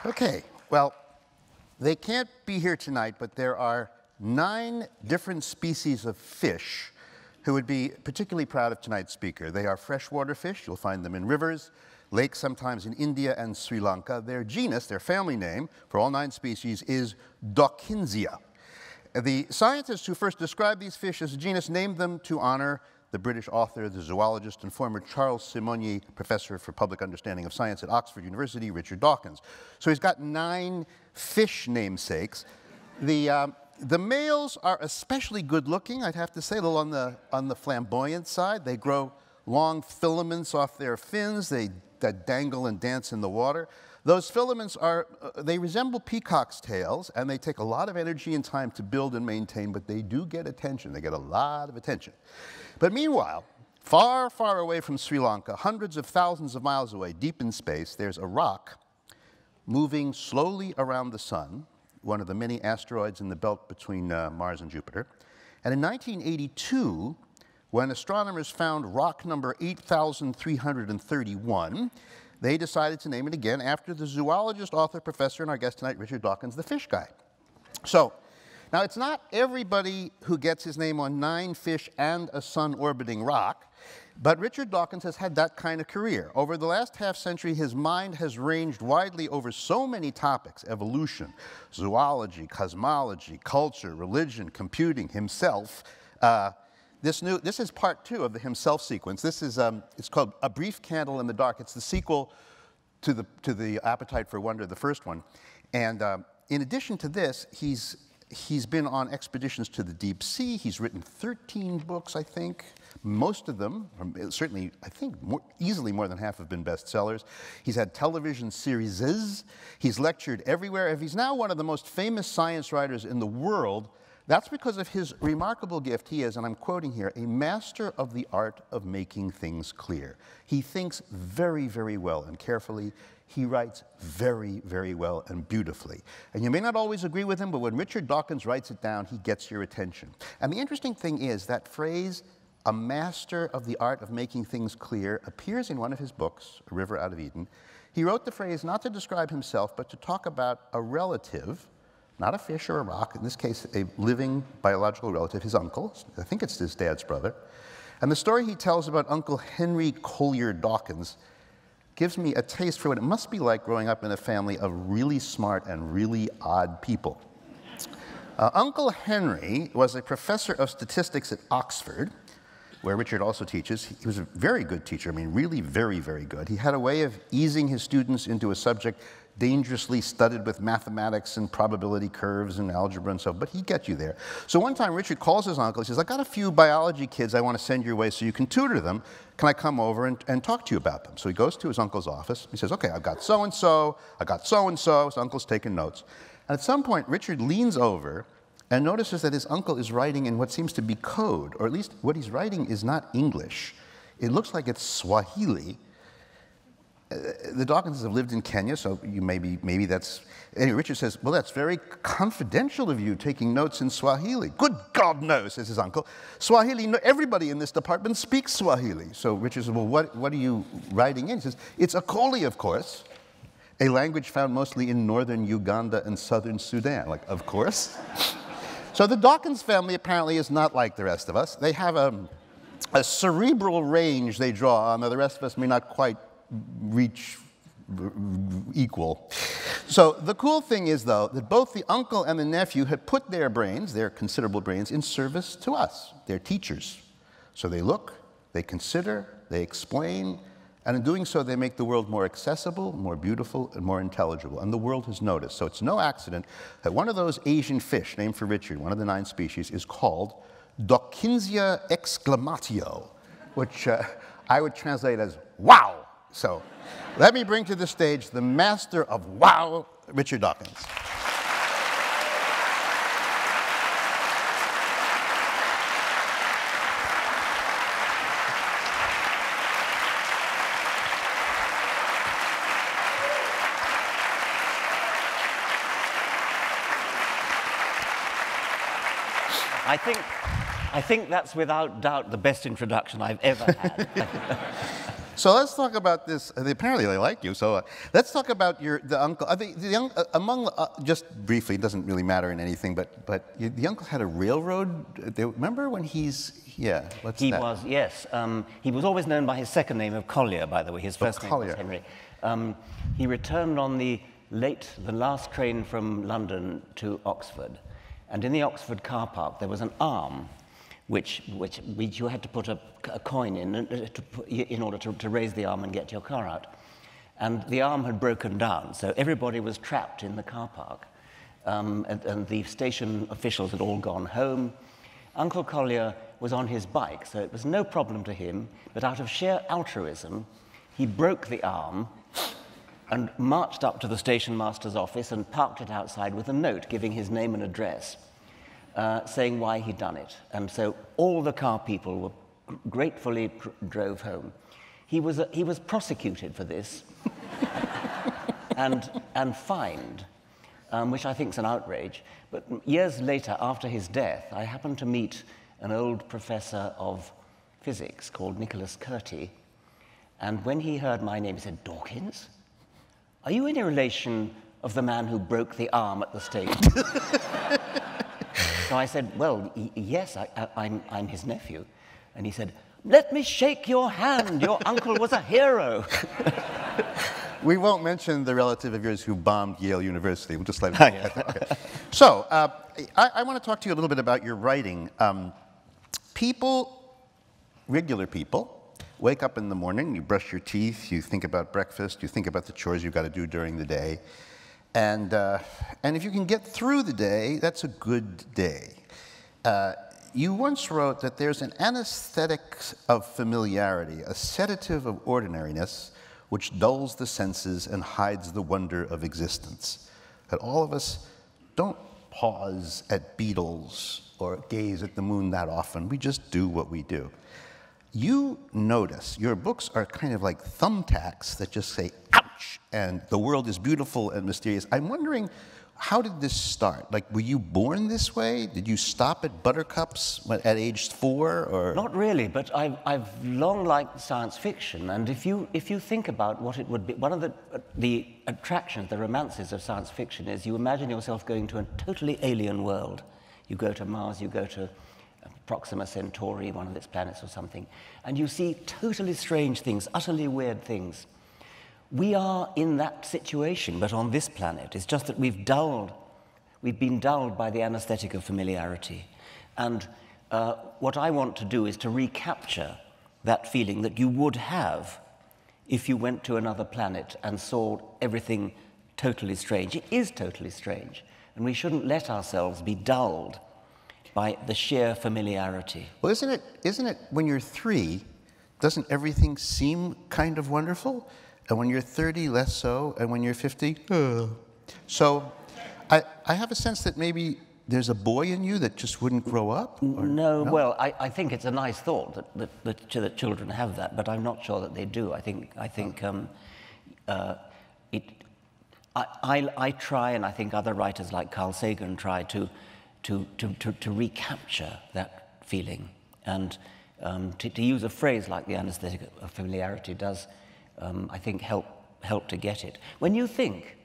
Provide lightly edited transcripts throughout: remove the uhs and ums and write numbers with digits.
Okay, well, they can't be here tonight, but there are 9 different species of fish who would be particularly proud of tonight's speaker. They are freshwater fish. You'll find them in rivers, lakes, sometimes in India and Sri Lanka. Their genus, their family name for all 9 species is Dawkinsia. The scientists who first described these fish as a genus named them to honor the British author, the zoologist, and former Charles Simonyi Professor for Public Understanding of Science at Oxford University, Richard Dawkins. So he's got 9 fish namesakes. The males are especially good looking, I'd have to say, a little on the flamboyant side. They grow long filaments off their fins that dangle and dance in the water. Those filaments they resemble peacock's tails, and they take a lot of energy and time to build and maintain, but they do get attention. They get a lot of attention. But meanwhile, far, far away from Sri Lanka, hundreds of thousands of miles away, deep in space, there's a rock moving slowly around the sun, one of the many asteroids in the belt between Mars and Jupiter. And in 1982, when astronomers found rock number 8,331, they decided to name it again after the zoologist, author, professor, and our guest tonight, Richard Dawkins, the fish guy. So, now it's not everybody who gets his name on 9 fish and a sun-orbiting rock, but Richard Dawkins has had that kind of career. Over the last half-century, his mind has ranged widely over so many topics: evolution, zoology, cosmology, culture, religion, computing, himself. This is part 2 of the himself sequence. This is it's called A Brief Candle in the Dark. It's the sequel to the Appetite for Wonder, the first one. And in addition to this, he's been on expeditions to the deep sea. He's written 13 books, I think. Most of them, certainly, I think, easily more than half have been bestsellers. He's had television series. He's lectured everywhere. He's now one of the most famous science writers in the world. That's because of his remarkable gift. He is, and I'm quoting here, a master of the art of making things clear. He thinks very, very well and carefully. He writes very, very well and beautifully. And you may not always agree with him, but when Richard Dawkins writes it down, he gets your attention. And the interesting thing is that phrase, a master of the art of making things clear, appears in one of his books, A River Out of Eden. He wrote the phrase not to describe himself, but to talk about a relative, not a fish or a rock, in this case, a living biological relative, his uncle. I think it's his dad's brother. And the story he tells about Uncle Henry Collier Dawkins gives me a taste for what it must be like growing up in a family of really smart and really odd people. Uncle Henry was a professor of statistics at Oxford, where Richard also teaches. He was a very good teacher, I mean, really very, very good. He had a way of easing his students into a subject dangerously studded with mathematics and probability curves and algebra and so, but he'd get you there. So one time Richard calls his uncle. He says, "I got a few biology kids I want to send your way so you can tutor them. Can I come over and talk to you about them?" So he goes to his uncle's office. He says, "Okay, I've got so-and-so, I got so-and-so." His uncle's taking notes. And at some point, Richard leans over and notices that his uncle is writing in what seems to be code, or at least what he's writing is not English. It looks like it's Swahili. The Dawkinses have lived in Kenya, so maybe that's... Anyway, Richard says, "Well, that's very confidential of you, taking notes in Swahili." "Good God, no," says his uncle. "Swahili, no, everybody in this department speaks Swahili." So Richard says, "Well, what are you writing in?" He says, "It's Akoli, of course, a language found mostly in northern Uganda and southern Sudan." Like, of course. So the Dawkins family apparently is not like the rest of us. They have a cerebral range they draw on that the rest of us may not quite reach equal. So the cool thing is, though, that both the uncle and the nephew had put their brains, their considerable brains, in service to us, their teachers. So they look, they consider, they explain, and in doing so, they make the world more accessible, more beautiful, and more intelligible. And the world has noticed. So it's no accident that one of those Asian fish, named for Richard, one of the 9 species, is called Dawkinsia exclamatio, which I would translate as wow. So let me bring to the stage the master of wow, Richard Dawkins. I think that's without doubt the best introduction I've ever had. So let's talk about this. Apparently they like you. So let's talk about the uncle. Just briefly, it doesn't really matter in anything, but the uncle had a railroad. Remember when yeah. What's that? Was, yes. He was always known by his second name of Collier, by the way. His first name was Henry. He returned on the last train from London to Oxford, and in the Oxford car park there was an arm which you had to put a coin in order to raise the arm and get your car out. And the arm had broken down, so everybody was trapped in the car park. And the station officials had all gone home. Uncle Collier was on his bike, so it was no problem to him, but out of sheer altruism, he broke the arm and marched up to the station master's office and parked it outside with a note giving his name and address, saying why he'd done it. And so all the car people were gratefully drove home. He was prosecuted for this and fined, which I think is an outrage. But years later, after his death, I happened to meet an old professor of physics called Nicholas Curti, and when he heard my name, he said, "Dawkins? Are you any relation of the man who broke the arm at the station?" So I said, "Well, yes, I'm his nephew." And he said, "Let me shake your hand. Your uncle was a hero." We won't mention the relative of yours who bombed Yale University. We'll just let it go. Okay. So I want to talk to you a little bit about your writing. Regular people, wake up in the morning, you brush your teeth, you think about breakfast, you think about the chores you've got to do during the day. And if you can get through the day, that's a good day. You once wrote that there's an anesthetic of familiarity, a sedative of ordinariness, which dulls the senses and hides the wonder of existence. That all of us don't pause at beetles or gaze at the moon that often. We just do what we do. You notice your books are kind of like thumbtacks that just say, ouch, and the world is beautiful and mysterious. I'm wondering, how did this start? Like, were you born this way? Did you stop at buttercups at age 4? Or? Not really, but I've long liked science fiction, and if you think about what it would be, one of the attractions, the romances of science fiction is you imagine yourself going to a totally alien world. You go to Mars, you go to Proxima Centauri, one of its planets or something, and you see totally strange things, utterly weird things. We are in that situation, but on this planet. It's just that we've been dulled by the anesthetic of familiarity. And what I want to do is to recapture that feeling that you would have if you went to another planet and saw everything totally strange. It is totally strange, and we shouldn't let ourselves be dulled by the sheer familiarity. Well, isn't it when you're 3, doesn't everything seem kind of wonderful? And when you're 30, less so, and when you're 50, So I have a sense that maybe there's a boy in you that just wouldn't grow up? Or, no, well, I think it's a nice thought that children have that, but I'm not sure that they do. I try, and I think other writers like Carl Sagan try to recapture that feeling. And to use a phrase like the anesthetic of familiarity does, I think, help to get it. When you think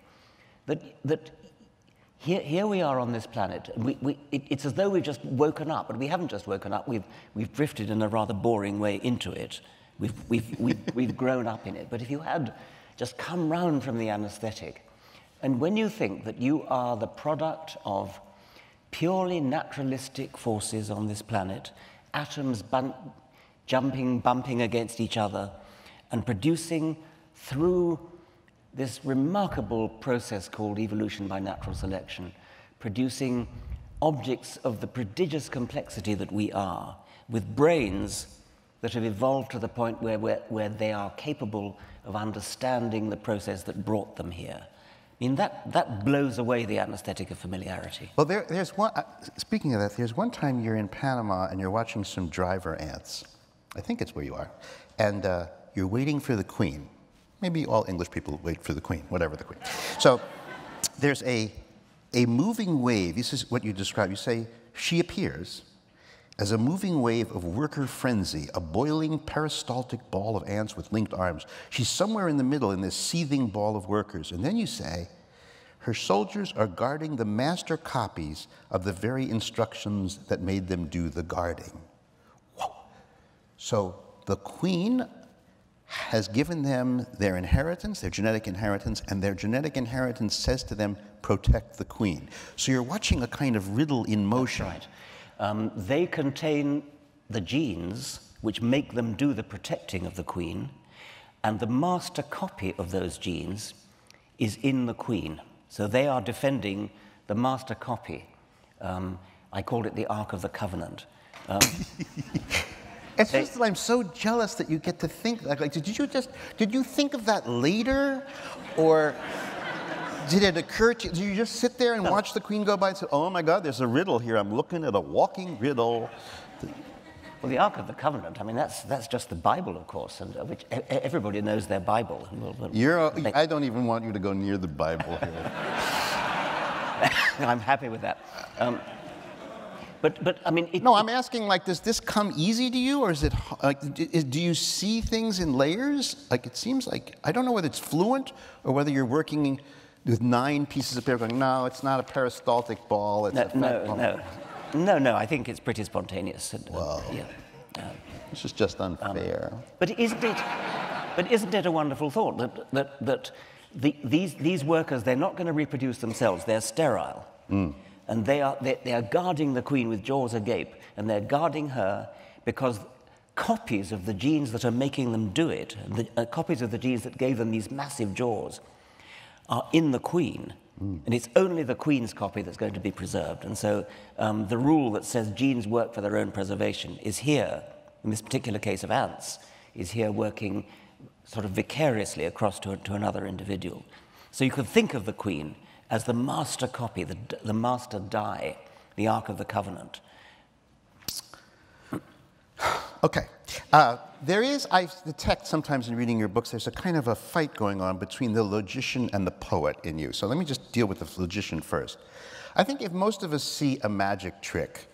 that here we are on this planet, and it's as though we've just woken up, but we haven't just woken up. We've drifted in a rather boring way into it. We've grown up in it. But if you had just come round from the anesthetic, and when you think that you are the product of purely naturalistic forces on this planet, atoms bumping against each other, and producing through this remarkable process called evolution by natural selection, producing objects of the prodigious complexity that we are, with brains that have evolved to the point where they are capable of understanding the process that brought them here. I mean, that blows away the anesthetic of familiarity. Well, there's one, speaking of that, there's one time you're in Panama and you're watching some driver ants. I think it's where you are. And you're waiting for the Queen. Maybe all English people wait for the Queen, whatever the Queen. So there's a moving wave. This is what you describe. You say, she appears, as a moving wave of worker frenzy, a boiling peristaltic ball of ants with linked arms. She's somewhere in the middle in this seething ball of workers. And then you say, her soldiers are guarding the master copies of the very instructions that made them do the guarding. Whoa. So the queen has given them their inheritance, their genetic inheritance, and their genetic inheritance says to them, protect the queen. So you're watching a kind of riddle in motion. That's right. They contain the genes which make them do the protecting of the queen, and the master copy of those genes is in the queen. So they are defending the master copy. I called it the Ark of the Covenant. It's just that I'm so jealous that you get to think, like, did you think of that later? Or did it occur to you, did you just sit there and watch the queen go by and say, oh my God, there's a riddle here, I'm looking at a walking riddle. Well, the Ark of the Covenant, I mean, that's just the Bible, of course, and which everybody knows their Bible. And I don't even want you to go near the Bible here. I'm happy with that. But I mean... No, I'm asking, like, does this come easy to you, or is it, like, do you see things in layers? Like, it seems like, I don't know whether it's fluent, or whether you're working with 9 pieces of paper going, no, it's not a peristaltic ball, it's a flat ball. No, I think it's pretty spontaneous. Wow. Yeah. This is just unfair. But isn't it a wonderful thought that these workers, they're not going to reproduce themselves, they're sterile. Mm. And they are guarding the queen with jaws agape, and they're guarding her because copies of the genes that are making them do it, copies of the genes that gave them these massive jaws, are in the queen. Mm. And it's only the queen's copy that's going to be preserved. And so the rule that says genes work for their own preservation is here, in this particular case of ants, is here working sort of vicariously across to another individual. So you could think of the queen as the master copy, the master die, the Ark of the Covenant. Okay. There is, I detect sometimes in reading your books, there's a kind of a fight going on between the logician and the poet in you. So let me just deal with the logician first. I think if most of us see a magic trick,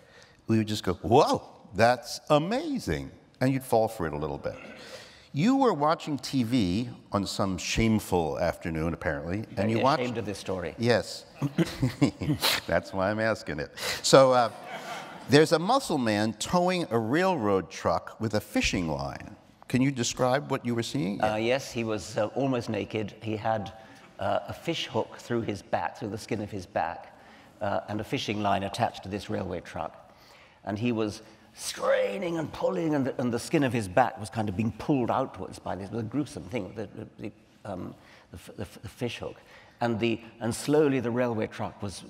we would just go, whoa, that's amazing. And you'd fall for it a little bit. You were watching TV on some shameful afternoon, apparently, and you watched... ashamed of this story. Yes. That's why I'm asking it. So there's a muscle man towing a railroad truck with a fishing line. Can you describe what you were seeing? Yes, he was almost naked. He had a fish hook through his back, through the skin of his back, and a fishing line attached to this railway truck. And he was straining and pulling, and the skin of his back was kind of being pulled outwards by this. It was a gruesome thing, the fish hook. And slowly the railway truck was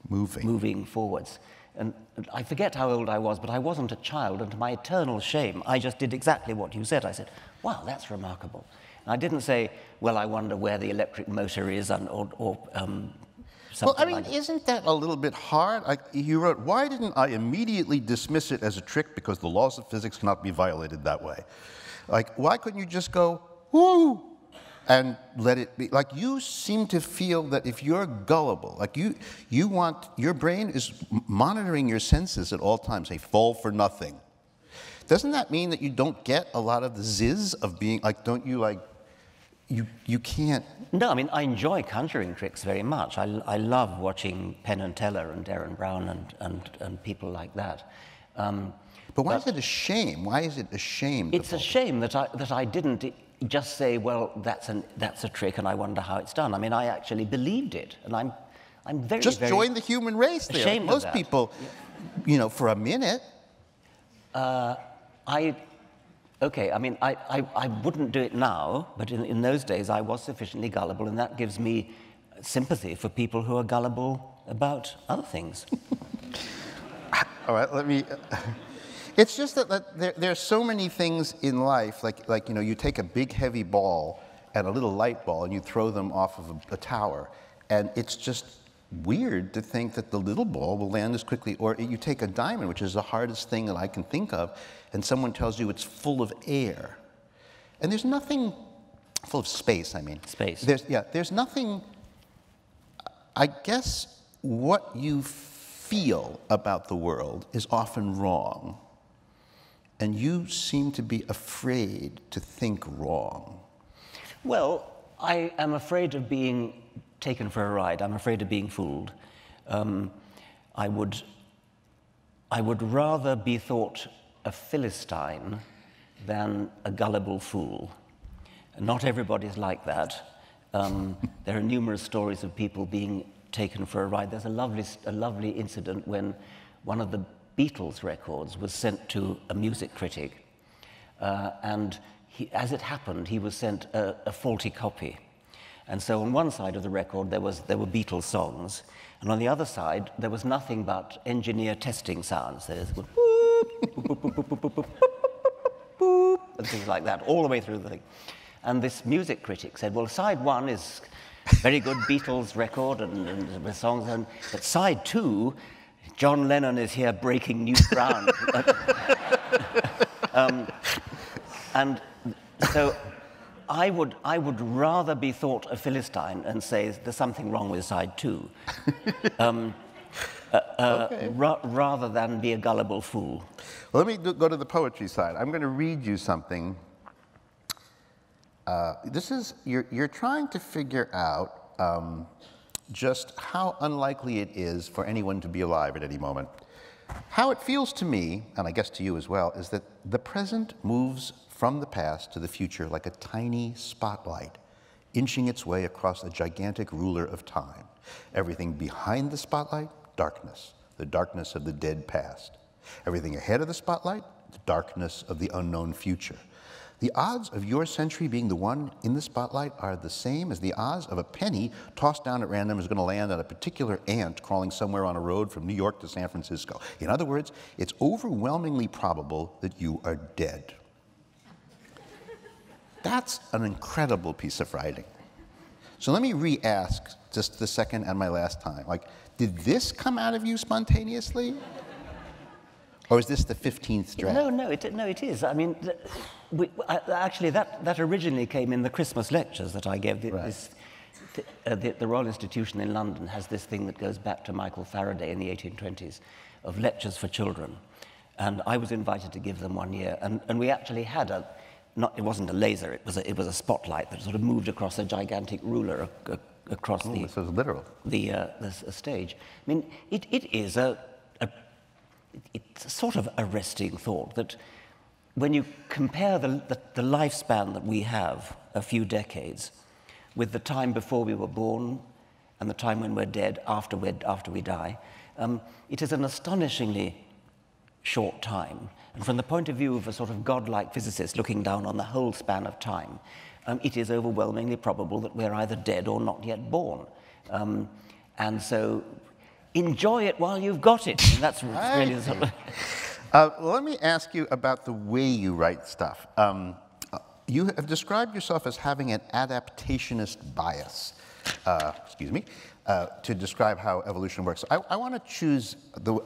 moving forwards. And I forget how old I was, but I wasn't a child, and to my eternal shame, I just did exactly what you said. I said, wow, that's remarkable. And I didn't say, well, I wonder where the electric motor is, well, I mean, isn't that a little bit hard? Like, you wrote, why didn't I immediately dismiss it as a trick because the laws of physics cannot be violated that way? Like, why couldn't you just go, whoo, and let it be? Like, you seem to feel that if you're gullible, like you want, your brain is monitoring your senses at all times, a fall for nothing. Doesn't that mean that you don't get a lot of the zizz of being, like, don't you, like, you can't... No, I mean, I enjoy conjuring tricks very much. I love watching Penn and Teller and Derren Brown and people like that. But why is it a shame? Why is it a shame? It's a shame that I didn't just say, well, that's a trick and I wonder how it's done. I mean, I actually believed it, and I'm very, just join the human race there. Ashamed Most of that. People, you know, for a minute. Okay, I mean, I wouldn't do it now, but in those days I was sufficiently gullible, and that gives me sympathy for people who are gullible about other things. All right, let me... It's just that there are so many things in life, like, you know, you take a big heavy ball and a little light ball and you throw them off of a tower, and it's just weird to think that the little ball will land as quickly. Or you take a diamond, which is the hardest thing that I can think of, and someone tells you it's full of air. And there's nothing, full of space, I mean. Space. There's nothing, I guess what you feel about the world is often wrong. And you seem to be afraid to think wrong. Well, I am afraid of being taken for a ride. I'm afraid of being fooled. I would rather be thought a Philistine than a gullible fool. Not everybody's like that. There are numerous stories of people being taken for a ride. There's a lovely incident when one of the Beatles records was sent to a music critic, and as it happened, he was sent a faulty copy. And so on one side of the record there were Beatles songs, and on the other side there was nothing but engineer testing sounds. There's boop, boop, boop, boop, boop, boop, boop, boop, and things like that all the way through the thing. And this music critic said, well, side one is very good Beatles record and with songs, but side two, John Lennon is here breaking new ground. And so I would rather be thought a Philistine and say there's something wrong with side two, rather than be a gullible fool. Well, let me go to the poetry side. I'm going to read you something. You're trying to figure out just how unlikely it is for anyone to be alive at any moment. How it feels to me, and I guess to you as well, is that the present moves from the past to the future like a tiny spotlight, inching its way across a gigantic ruler of time. Everything behind the spotlight, darkness, the darkness of the dead past. Everything ahead of the spotlight, the darkness of the unknown future. The odds of your century being the one in the spotlight are the same as the odds of a penny tossed down at random is going to land on a particular ant crawling somewhere on a road from New York to San Francisco. In other words, it's overwhelmingly probable that you are dead. That's an incredible piece of writing. So let me re-ask just the second and my last time. Like, did this come out of you spontaneously? Or is this the 15th draft? No, it is. I mean, actually, that originally came in the Christmas lectures that I gave. The Royal Institution in London has this thing that goes back to Michael Faraday in the 1820s of lectures for children. And I was invited to give them one year. And we actually had it wasn't a laser, it was a spotlight that sort of moved across a gigantic ruler across this is literal. the stage. I mean, it is it's a sort of arresting thought that when you compare the lifespan that we have, a few decades, with the time before we were born and the time when we're dead after we die, it is an astonishingly short time. And from the point of view of a sort of godlike physicist looking down on the whole span of time, it is overwhelmingly probable that we're either dead or not yet born. And so enjoy it while you've got it. And that's really the sort of... let me ask you about the way you write stuff. You have described yourself as having an adaptationist bias, to describe how evolution works. I want to choose,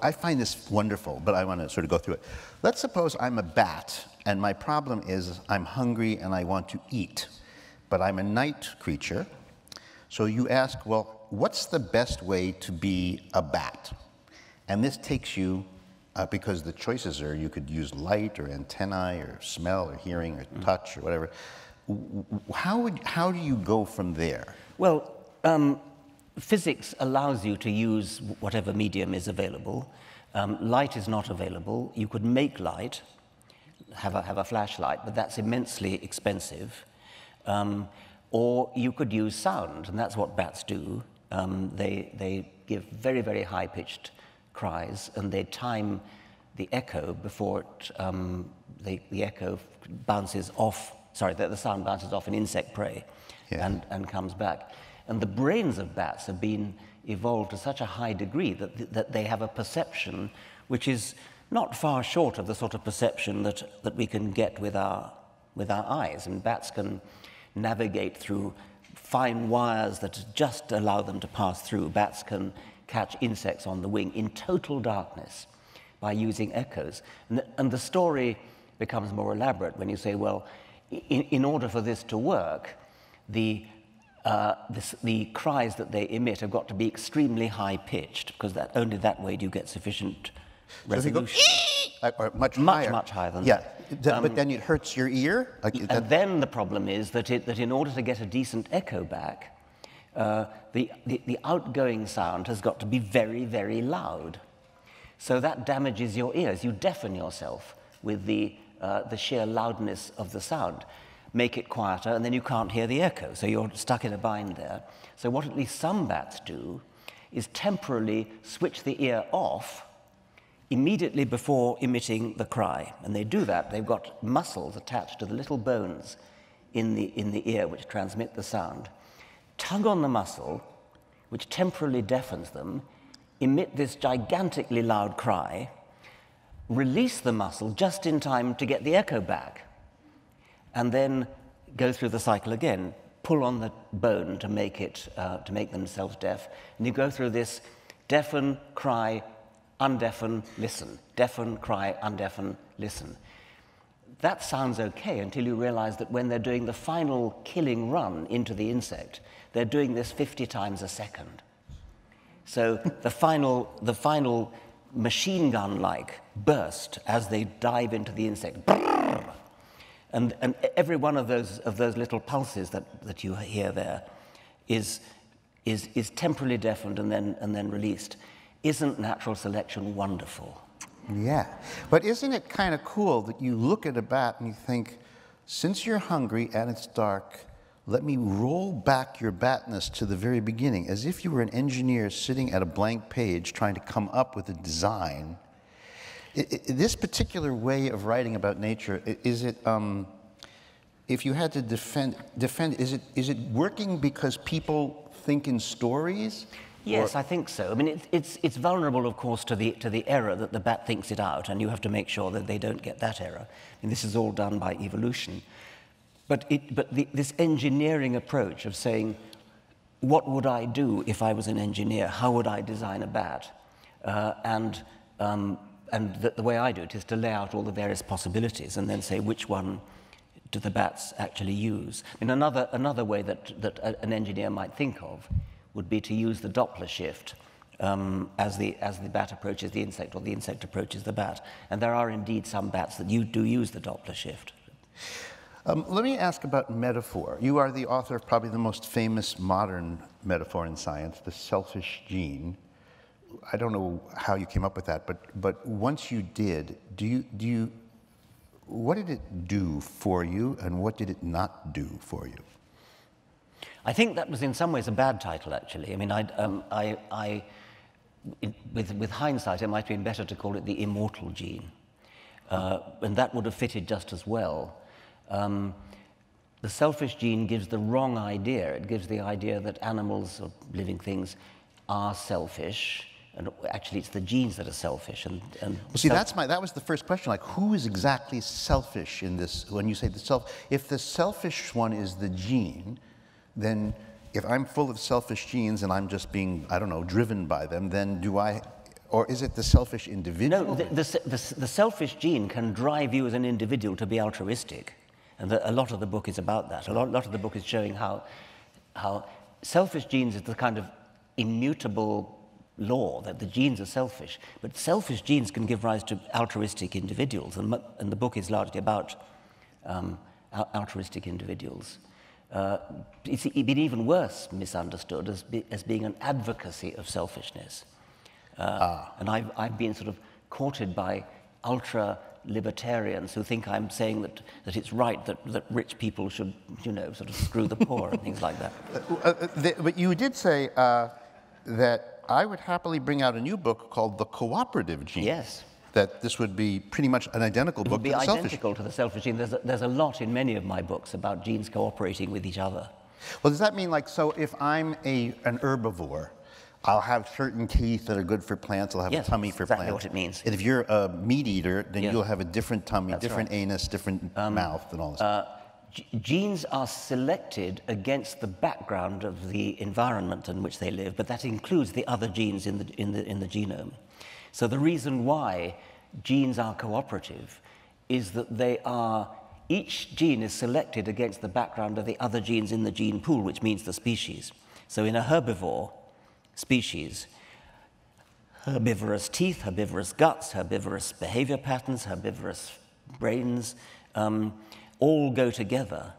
I find this wonderful, but I want to sort of go through it. Let's suppose I'm a bat, and my problem is I'm hungry and I want to eat, but I'm a night creature. So you ask, well, what's the best way to be a bat? And this takes you, because the choices are, you could use light or antennae or smell or hearing or touch or whatever. How do you go from there? Well, physics allows you to use whatever medium is available. Light is not available. You could make light, have a flashlight, but that's immensely expensive. Or you could use sound, and that's what bats do. They give very, very high-pitched cries, and they time the echo before the echo bounces off, the sound bounces off an insect prey, yeah, and comes back. And the brains of bats have been evolved to such a high degree that they have a perception which is not far short of the sort of perception that we can get with our eyes. And bats can navigate through fine wires that just allow them to pass through. Bats can catch insects on the wing in total darkness by using echoes. And the story becomes more elaborate when you say, well, in order for this to work, the the cries that they emit have got to be extremely high-pitched, because only that way do you get sufficient resolution. So or much higher than yeah. that. But then it hurts your ear? And then the problem is that in order to get a decent echo back, the outgoing sound has got to be very, very loud. So that damages your ears. You deafen yourself with the sheer loudness of the sound. Make it quieter, and then you can't hear the echo, so you're stuck in a bind there. So what at least some bats do is temporarily switch the ear off immediately before emitting the cry. And they do that. They've got muscles attached to the little bones in the ear which transmit the sound. Tug on the muscle, which temporarily deafens them, emit this gigantically loud cry, release the muscle just in time to get the echo back, and then go through the cycle again, pull on the bone to make themselves deaf, and you go through this deafen, cry, undeafen, listen, deafen, cry, undeafen, listen. That sounds okay until you realize that when they're doing the final killing run into the insect, they're doing this 50 times a second. So the final machine gun-like burst as they dive into the insect. And every one of those little pulses that you hear there is temporarily deafened and then released. Isn't natural selection wonderful? Yeah, but isn't it kind of cool that you look at a bat and you think, since you're hungry and it's dark, let me roll back your batness to the very beginning, as if you were an engineer sitting at a blank page trying to come up with a design. This particular way of writing about nature, is it, if you had to defend, is it working because people think in stories? Yes, I think so. I mean, it's vulnerable, of course, to the error that the bat thinks it out, and you have to make sure that they don't get that error. And this is all done by evolution. But this engineering approach of saying, what would I do if I was an engineer? How would I design a bat? And the way I do it is to lay out all the various possibilities and then say which one do the bats actually use. I mean, another way that an engineer might think of would be to use the Doppler shift as the bat approaches the insect or the insect approaches the bat. And there are indeed some bats that do use the Doppler shift. Let me ask about metaphor. You are the author of probably the most famous modern metaphor in science, the selfish gene. I don't know how you came up with that, but once you did, what did it do for you, and what did it not do for you? I think that was in some ways a bad title, actually. I mean, with hindsight, it might have been better to call it the immortal gene, and that would have fitted just as well. The selfish gene gives the wrong idea. It gives the idea that animals or living things are selfish, and actually it's the genes that are selfish. And well, see, that was the first question. Like, who is exactly selfish in this? When you say the self, if the selfish one is the gene, then if I'm full of selfish genes and I'm just being, I don't know, driven by them, then do I? Or is it the selfish individual? No, the selfish gene can drive you as an individual to be altruistic. And a lot of the book is about that. A lot of the book is showing how selfish genes is the kind of immutable law, that the genes are selfish. But selfish genes can give rise to altruistic individuals. And the book is largely about altruistic individuals. It's been even worse misunderstood as being an advocacy of selfishness. And I've been sort of courted by ultra-libertarians who think I'm saying that it's right that rich people should, sort of screw the poor and things like that. But you did say that I would happily bring out a new book called The Cooperative Gene. Yes. That this would be pretty much an identical book to the selfish. It would be identical to the selfish gene. There's a lot in many of my books about genes cooperating with each other. Well, does that mean, like, so if I'm an herbivore, I'll have certain teeth that are good for plants, I'll have a tummy for exactly plants. What it means. And if you're a meat eater, then Yes. you'll have a different tummy, That's different right. anus, different mouth, and all this. Genes are selected against the background of the environment in which they live, but that includes the other genes in the genome. So the reason why genes are cooperative is that they are each gene is selected against the background of the other genes in the gene pool, which means the species. So in a herbivore species, herbivorous teeth, herbivorous guts, herbivorous behavior patterns, herbivorous brains, all go together.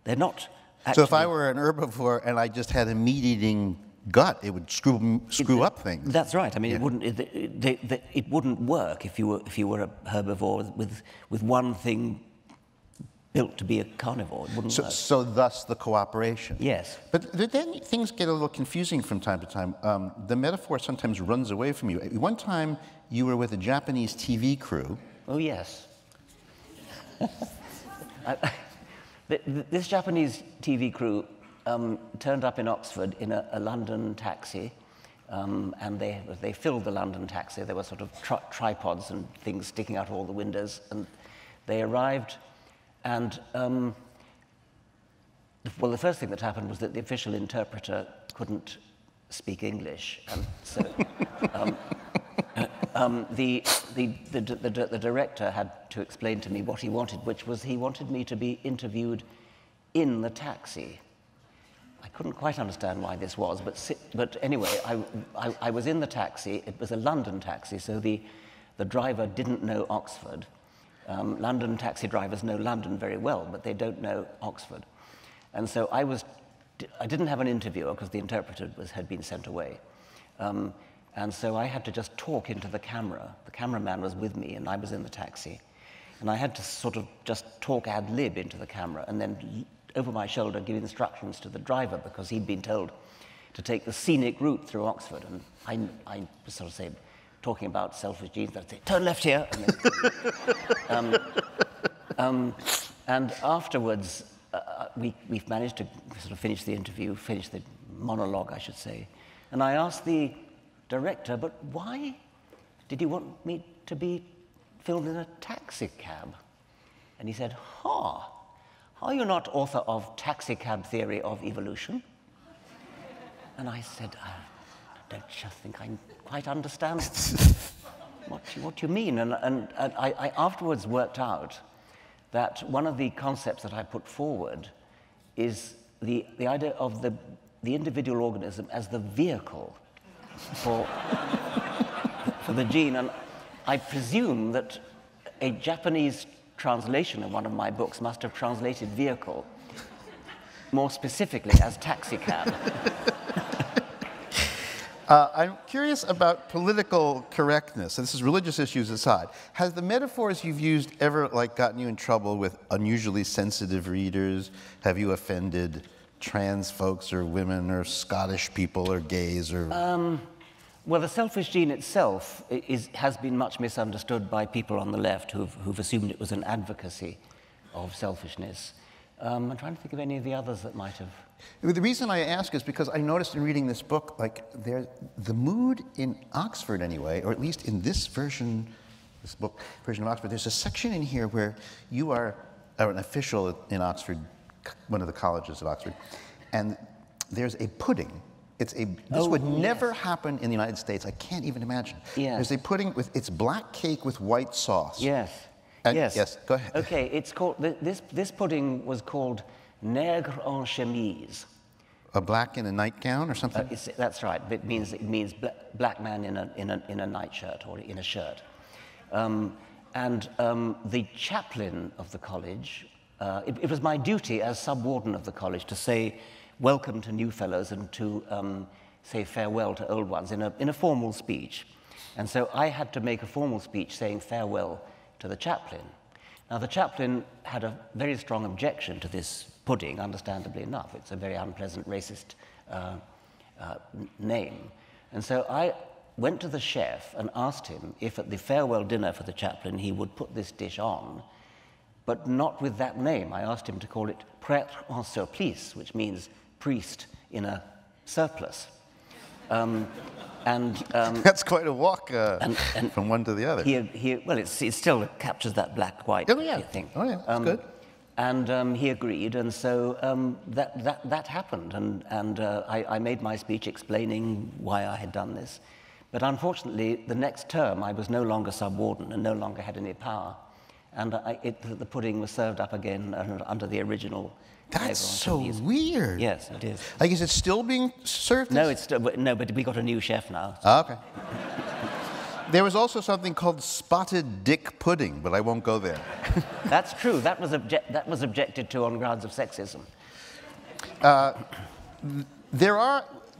They're not actually... So if I were an herbivore and I just had a meat-eating gut, it would screw up things. That's right. I mean, it wouldn't work if you were a herbivore with one thing built to be a carnivore. It wouldn't work. So thus the cooperation. Yes. But then things get a little confusing from time to time. The metaphor sometimes runs away from you. One time you were with a Japanese TV crew. Oh, yes. This Japanese TV crew turned up in Oxford in a London taxi, and they filled the London taxi. There were sort of tripods and things sticking out of all the windows, and they arrived, and well, the first thing that happened was that the official interpreter couldn't speak English, and so the director had to explain to me what he wanted, which was he wanted me to be interviewed in the taxi. I couldn't quite understand why this was, but anyway, I was in the taxi. It was a London taxi, so the driver didn't know Oxford. London taxi drivers know London very well, but they don't know Oxford. And so I didn't have an interviewer because the interpreter had been sent away. And so I had to just talk into the camera. The cameraman was with me, and I was in the taxi. And I had to sort of just talk ad lib into the camera, and then over my shoulder give instructions to the driver, because he'd been told to take the scenic route through Oxford. And I was sort of saying, talking about selfish genes, I'd say, turn left here. And afterwards, we've managed to sort of finish the interview, finish the monologue, I should say. And I asked the director, but why did you want me to be filmed in a taxi cab? And he said, are you not author of Taxi Cab Theory of Evolution? And I said, I don't just think I quite understand what you mean. And I afterwards worked out that one of the concepts that I put forward is the idea of the individual organism as the vehicle for the gene. And I presume that a Japanese translation of one of my books must have translated vehicle more specifically as taxicab. I'm curious about political correctness. So this is religious issues aside. Has the metaphors you've used ever gotten you in trouble with unusually sensitive readers? Have you offended trans folks or women or Scottish people or gays or? Well, the selfish gene itself has been much misunderstood by people on the left who've assumed it was an advocacy of selfishness. I'm trying to think of any of the others that might have. The reason I ask is because I noticed in reading this book, the mood in Oxford anyway, or at least in this version of Oxford, there's a section in here where you are an official in Oxford, one of the colleges of Oxford, and there's a pudding. This would never happen in the United States. I can't even imagine. Yes. There's a pudding it's black cake with white sauce. Yes. Yes, go ahead. Okay, it's called, this pudding was called nègre en chemise. A black in a nightgown or something? That's right. It means black man in a nightshirt or in a shirt. The chaplain of the college, it was my duty as sub-warden of the college to say welcome to new fellows and to say farewell to old ones in a formal speech. And so I had to make a formal speech saying farewell to the chaplain. Now, the chaplain had a very strong objection to this pudding, understandably enough. It's a very unpleasant, racist name. And so I went to the chef and asked him if at the farewell dinner for the chaplain he would put this dish on, but not with that name. I asked him to call it prêtre en surplice, which means priest in a surplice. That's quite a walk from one to the other. Well, it still captures that black-white thing. Oh, yeah, that's good. And he agreed, and so that happened. And I made my speech explaining why I had done this. But unfortunately, the next term, I was no longer sub-warden and no longer had any power. and the pudding was served up again under the original. That's so weird. Yes, it is. Like, is it still being served? No, no, but we got a new chef now. Oh, okay. There was also something called spotted dick pudding, but I won't go there. That's true. That was objected to on grounds of sexism.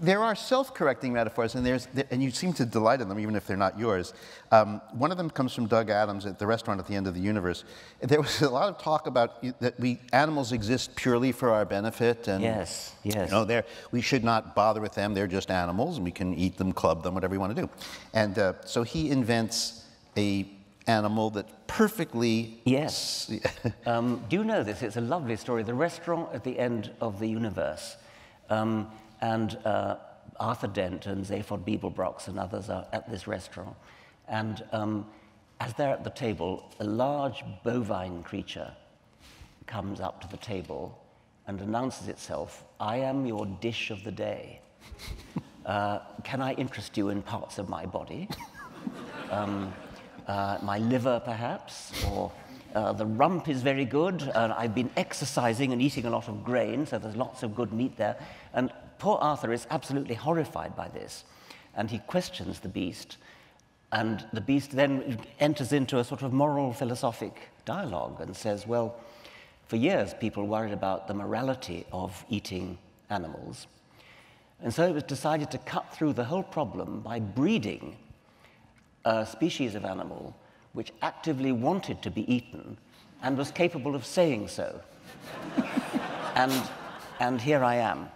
There are self-correcting metaphors, and you seem to delight in them, even if they're not yours. One of them comes from Doug Adams at the restaurant at the end of the universe. There was a lot of talk about that animals exist purely for our benefit, and yes. you know, we should not bother with them. They're just animals, and we can eat them, club them, whatever we want to do. And so he invents a animal that perfectly. Yes. Do you know this? It's a lovely story. The restaurant at the end of the universe. And Arthur Dent and Zaphod Beeblebrox and others are at this restaurant. And as they're at the table, a large bovine creature comes up to the table and announces itself, "I am your dish of the day. Can I interest you in parts of my body? My liver, perhaps, or the rump is very good. I've been exercising and eating a lot of grain, so there's lots of good meat there." And poor Arthur is absolutely horrified by this, and he questions the beast, and the beast then enters into a sort of moral philosophic dialogue and says, well, for years people worried about the morality of eating animals, and so it was decided to cut through the whole problem by breeding a species of animal which actively wanted to be eaten and was capable of saying so. And here I am.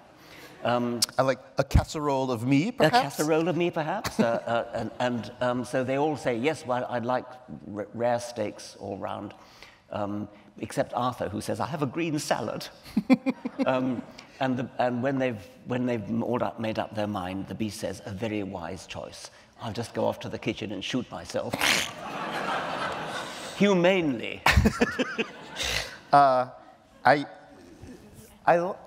I like a casserole of me, perhaps? A casserole of me, perhaps. So they all say, yes, well, I'd like rare steaks all round, except Arthur, who says, I have a green salad. And when they've all made up their mind, the beast says, a very wise choice. I'll just go off to the kitchen and shoot myself. Humanely. I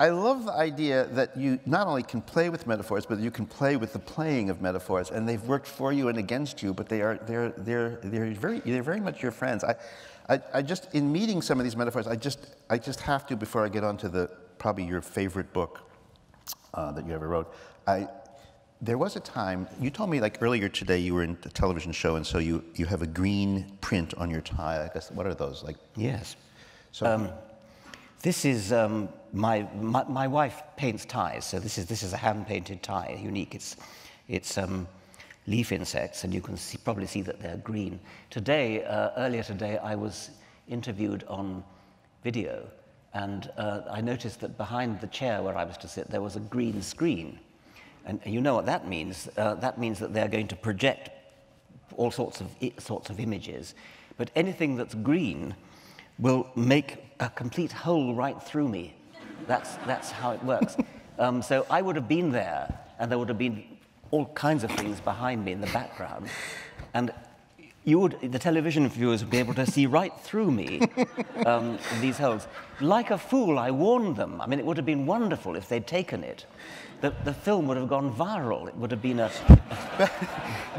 love the idea that you not only can play with metaphors, but you can play with the playing of metaphors, and they've worked for you and against you. But they're very much your friends. I just, in meeting some of these metaphors, I just have to, before I get on to probably your favorite book that you ever wrote. There was a time, you told me like earlier today you were in a television show, and so you have a green print on your tie. I guess, what are those like? Yes. So this is my wife paints ties, so this is a hand painted tie, unique. It's leaf insects, and you can probably see that they're green. Today, earlier today, I was interviewed on video, and I noticed that behind the chair where I was to sit, there was a green screen. And you know what that means? That means that they're going to project all sorts of images. But anything that's green will make a complete hole right through me. That's how it works. So I would have been there, and there would have been all kinds of things behind me in the background. And the television viewers would be able to see right through me in these holes. Like a fool, I warned them. I mean, it would have been wonderful if they'd taken it. The film would have gone viral. It would have been a...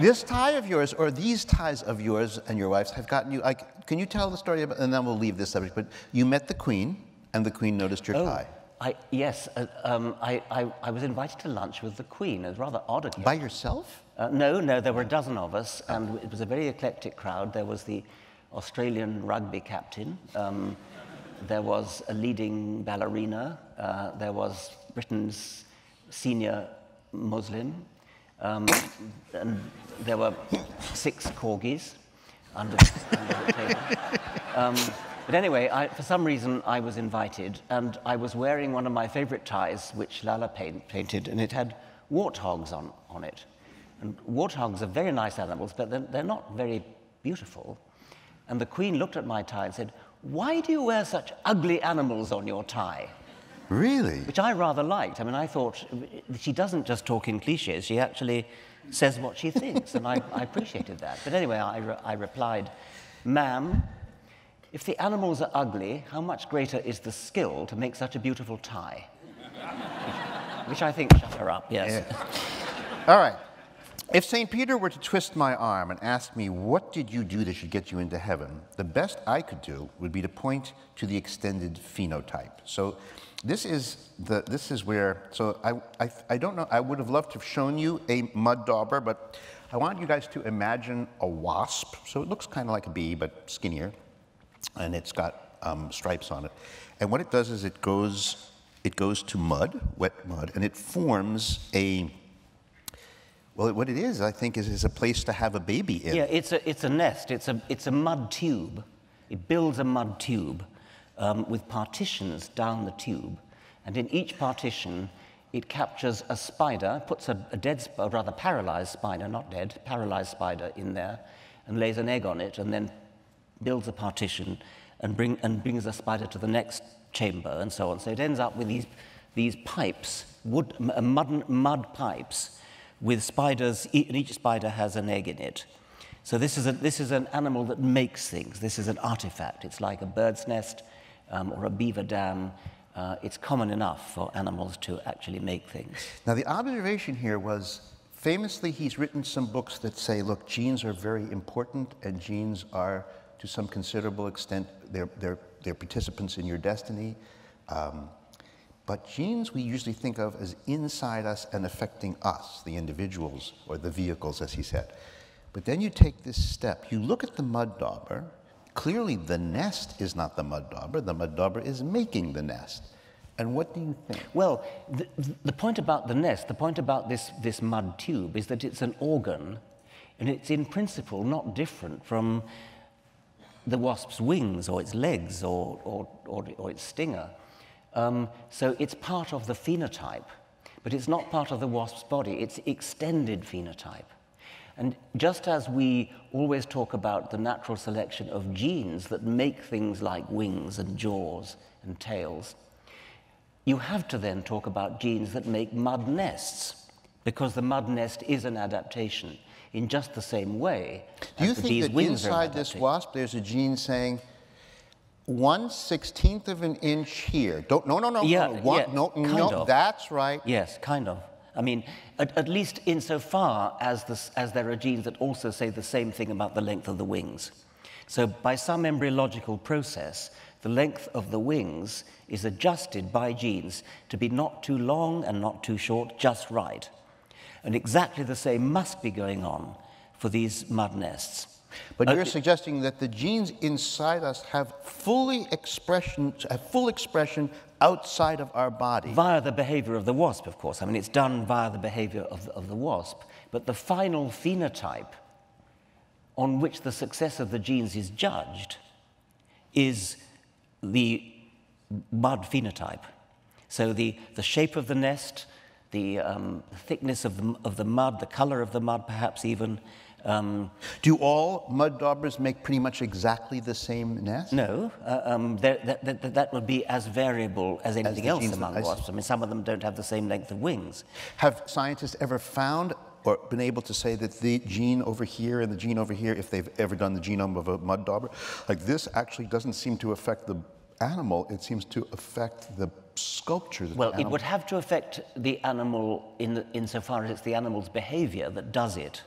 This tie of yours, or these ties of yours and your wife's, have gotten you... can you tell the story about... And then we'll leave this subject. But you met the Queen, and the Queen noticed your tie. Yes. I was invited to lunch with the Queen. It was rather odd occasion. By yourself? No, there were a dozen of us, and it was a very eclectic crowd. There was the Australian rugby captain. There was a leading ballerina. There was Britain's senior Muslim. And there were 6 corgis under the table. But anyway, for some reason, I was invited, and I was wearing one of my favorite ties, which Lala painted, and it had warthogs on it. And warthogs are very nice animals, but they're not very beautiful. And the Queen looked at my tie and said, "Why do you wear such ugly animals on your tie?" Really? Which I rather liked. I mean, I thought, she doesn't just talk in cliches, she actually says what she thinks, and I appreciated that. But anyway, I replied, "Ma'am, if the animals are ugly, how much greater is the skill to make such a beautiful tie?" Which I think shut her up, yes. Yeah. All right. If St. Peter were to twist my arm and ask me, what did you do that should get you into heaven? The best I could do would be to point to the extended phenotype. So this is where, so I don't know, I would have loved to have shown you a mud dauber, but I want you guys to imagine a wasp. So it looks kind of like a bee, but skinnier, and it's got stripes on it. And what it does is it goes to mud, wet mud, and it forms a, well, what it is, I think, is a place to have a baby in. Yeah, it's a nest. It's a mud tube. It builds a mud tube with partitions down the tube, and in each partition, it captures a spider, puts a dead, or rather paralyzed spider, not dead, paralyzed spider in there, and lays an egg on it, and then builds a partition and brings a spider to the next chamber, and so on. So it ends up with these pipes, mud pipes, with spiders, and each spider has an egg in it. So this is an animal that makes things. This is an artifact. It's like a bird's nest or a beaver dam. It's common enough for animals to actually make things. Now the observation here was, famously he's written some books that say, look, genes are very important, and genes are, to some considerable extent, they're participants in your destiny. But genes we usually think of as inside us and affecting us, the individuals, or the vehicles, as he said. But then you take this step. You look at the mud dauber. Clearly, the nest is not the mud dauber. The mud dauber is making the nest. And what do you think? Well, the point about the nest, the point about this mud tube, is that it's an organ, and it's in principle not different from the wasp's wings, or its legs, or its stinger. So it's part of the phenotype, but it's not part of the wasp's body. It's extended phenotype. And just as we always talk about the natural selection of genes that make things like wings and jaws and tails, you have to then talk about genes that make mud nests, because the mud nest is an adaptation in just the same way. Do you think that inside this wasp there's a gene saying, 1/16 of an inch here? No, that's right. Yes, kind of. I mean, at least insofar as there are genes that also say the same thing about the length of the wings. So by some embryological process, the length of the wings is adjusted by genes to be not too long and not too short, just right. And exactly the same must be going on for these mud nests. But you're suggesting that the genes inside us have full expression outside of our body. Via the behavior of the wasp, of course. I mean, it's done via the behavior of the wasp. But the final phenotype on which the success of the genes is judged is the mud phenotype. So the shape of the nest, the thickness of the mud, the color of the mud perhaps even. Do all mud daubers make pretty much exactly the same nest? No, that would be as variable as anything else among wasps. I mean, some of them don't have the same length of wings. Have scientists ever found or been able to say that the gene over here and the gene over here, if they've ever done the genome of a mud dauber, like this actually doesn't seem to affect the animal, it seems to affect the sculpture. Well, it would have to affect the animal insofar as it's the animal's behavior that does it.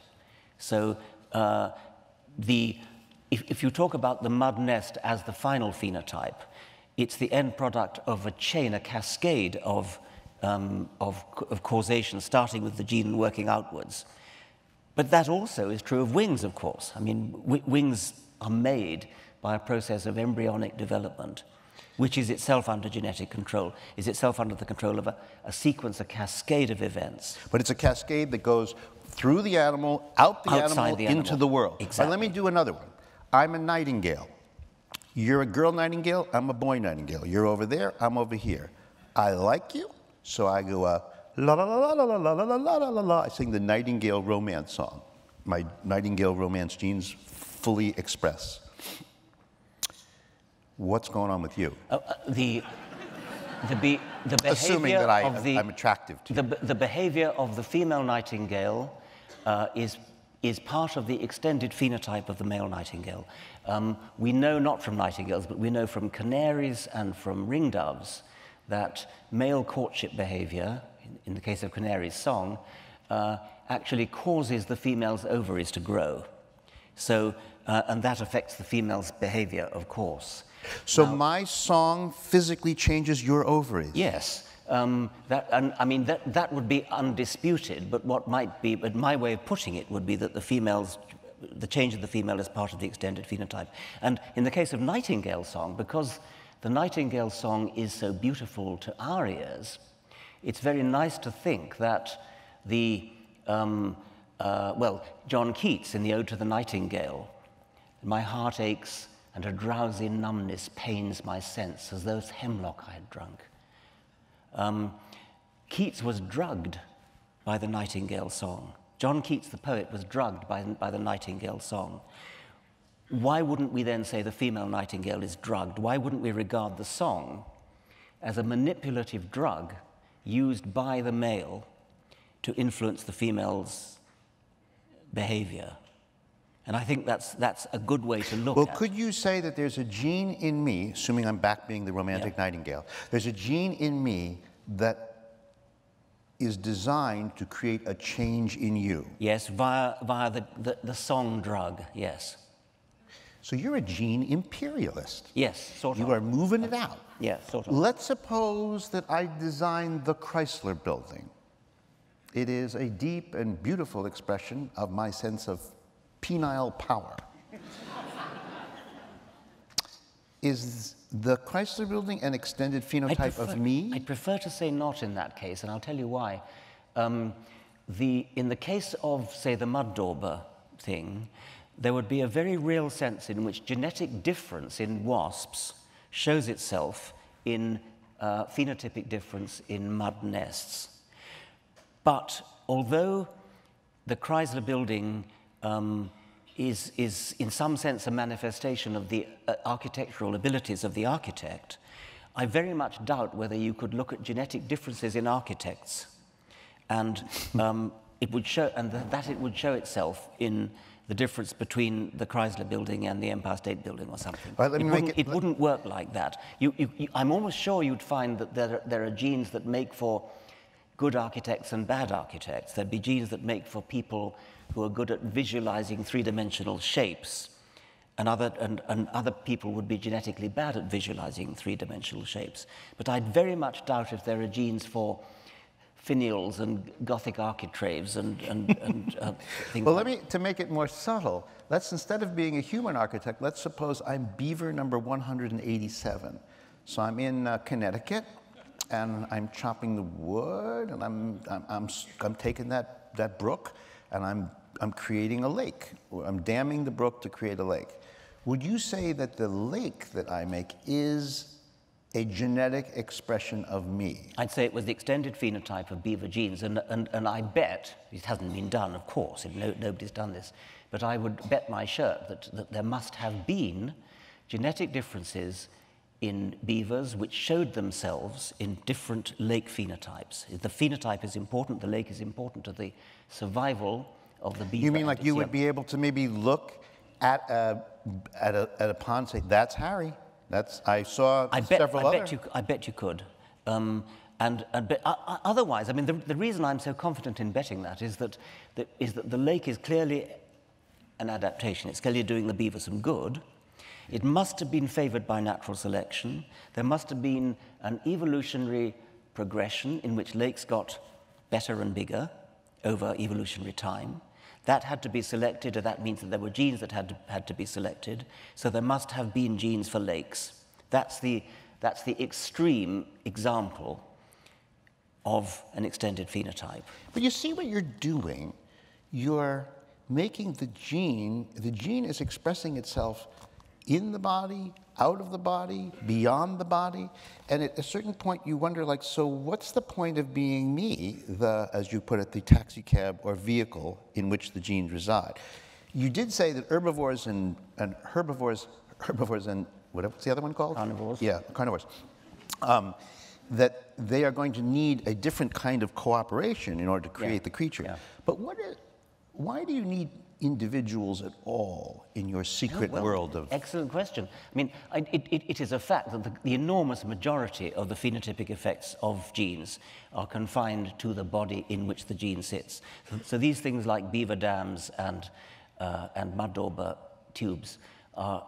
So if you talk about the mud nest as the final phenotype, it's the end product of a chain, a cascade of causation, starting with the gene and working outwards. But that also is true of wings, of course. I mean, wings are made by a process of embryonic development, which is itself under genetic control, is itself under the control of a sequence, a cascade of events. But it's a cascade that goes through the animal, outside the animal, into the world. Exactly. Right, let me do another one. I'm a nightingale. You're a girl nightingale, I'm a boy nightingale. You're over there, I'm over here. I like you, so I go la la la la la la la la la la la la. I sing the nightingale romance song. My nightingale romance genes fully express. What's going on with you? The behavior assuming that I'm attractive to you. The behavior of the female nightingale is part of the extended phenotype of the male nightingale. We know not from nightingales, but we know from canaries and from ringdoves that male courtship behavior, in the case of canary's song, actually causes the female's ovaries to grow. So, and that affects the female's behavior, of course. So my song physically changes your ovaries? Yes. That would be undisputed, but but my way of putting it would be that the change of the female is part of the extended phenotype. And in the case of Nightingale song, because the Nightingale song is so beautiful to our ears, it's very nice to think that John Keats in the Ode to the Nightingale, my heart aches and a drowsy numbness pains my sense as though hemlock I had drunk. Keats was drugged by the Nightingale song. John Keats, the poet, was drugged by the Nightingale song. Why wouldn't we then say the female nightingale is drugged? Why wouldn't we regard the song as a manipulative drug used by the male to influence the female's behavior? And I think that's a good way to look at it. Well, could you say that there's a gene in me, assuming I'm back being the romantic nightingale, there's a gene in me that is designed to create a change in you? Yes, via the song drug, yes. So you're a gene imperialist. Yes, sort of. You are moving it out. Yes, sort of. Let's suppose that I designed the Chrysler Building. It is a deep and beautiful expression of my sense of penile power. Is the Chrysler Building an extended phenotype of me? I'd prefer to say not in that case, and I'll tell you why. In the case of, say, the mud dauber thing, there would be a very real sense in which genetic difference in wasps shows itself in phenotypic difference in mud nests. But although the Chrysler Building is in some sense a manifestation of the architectural abilities of the architect, I very much doubt whether you could look at genetic differences in architects and it would show itself in the difference between the Chrysler Building and the Empire State Building or something. Right, it wouldn't work like that. I'm almost sure you'd find that there are genes that make for good architects and bad architects. There'd be genes that make for people who are good at visualizing three-dimensional shapes, and other people would be genetically bad at visualizing three-dimensional shapes. But I'd very much doubt if there are genes for finials and Gothic architraves and things well, like to make it more subtle, let's, instead of being a human architect, let's suppose I'm beaver number 187. So I'm in Connecticut, and I'm chopping the wood, and I'm taking that brook, and I'm creating a lake. I'm damming the brook to create a lake. Would you say that the lake that I make is a genetic expression of me? I'd say it was the extended phenotype of beaver genes, and I bet, it hasn't been done, of course, nobody's done this, but I would bet my shirt that there must have been genetic differences in beavers which showed themselves in different lake phenotypes. The phenotype is important, the lake is important to the survival of the beaver. You mean like you would be able to maybe look at a pond and say, that's Harry? I saw several other... I bet you could. But otherwise, I mean, the reason I'm so confident in betting that is that the lake is clearly an adaptation. It's clearly doing the beaver some good. It must have been favored by natural selection. There must have been an evolutionary progression in which lakes got better and bigger over evolutionary time. That had to be selected, and that means that there were genes that had to be selected. So there must have been genes for lakes. That's the extreme example of an extended phenotype. But you see what you're doing? You're making the gene is expressing itself in the body, out of the body, beyond the body, and at a certain point you wonder, like, so what's the point of being me, as you put it, the taxi cab or vehicle in which the genes reside? You did say that herbivores and herbivores and what's the other one called? Carnivores. Yeah, carnivores. That they are going to need a different kind of cooperation in order to create the creature. Yeah. But why do you need individuals at all in your secret world of... Excellent question. I mean, it is a fact that the enormous majority of the phenotypic effects of genes are confined to the body in which the gene sits. So these things like beaver dams and mud dauber tubes are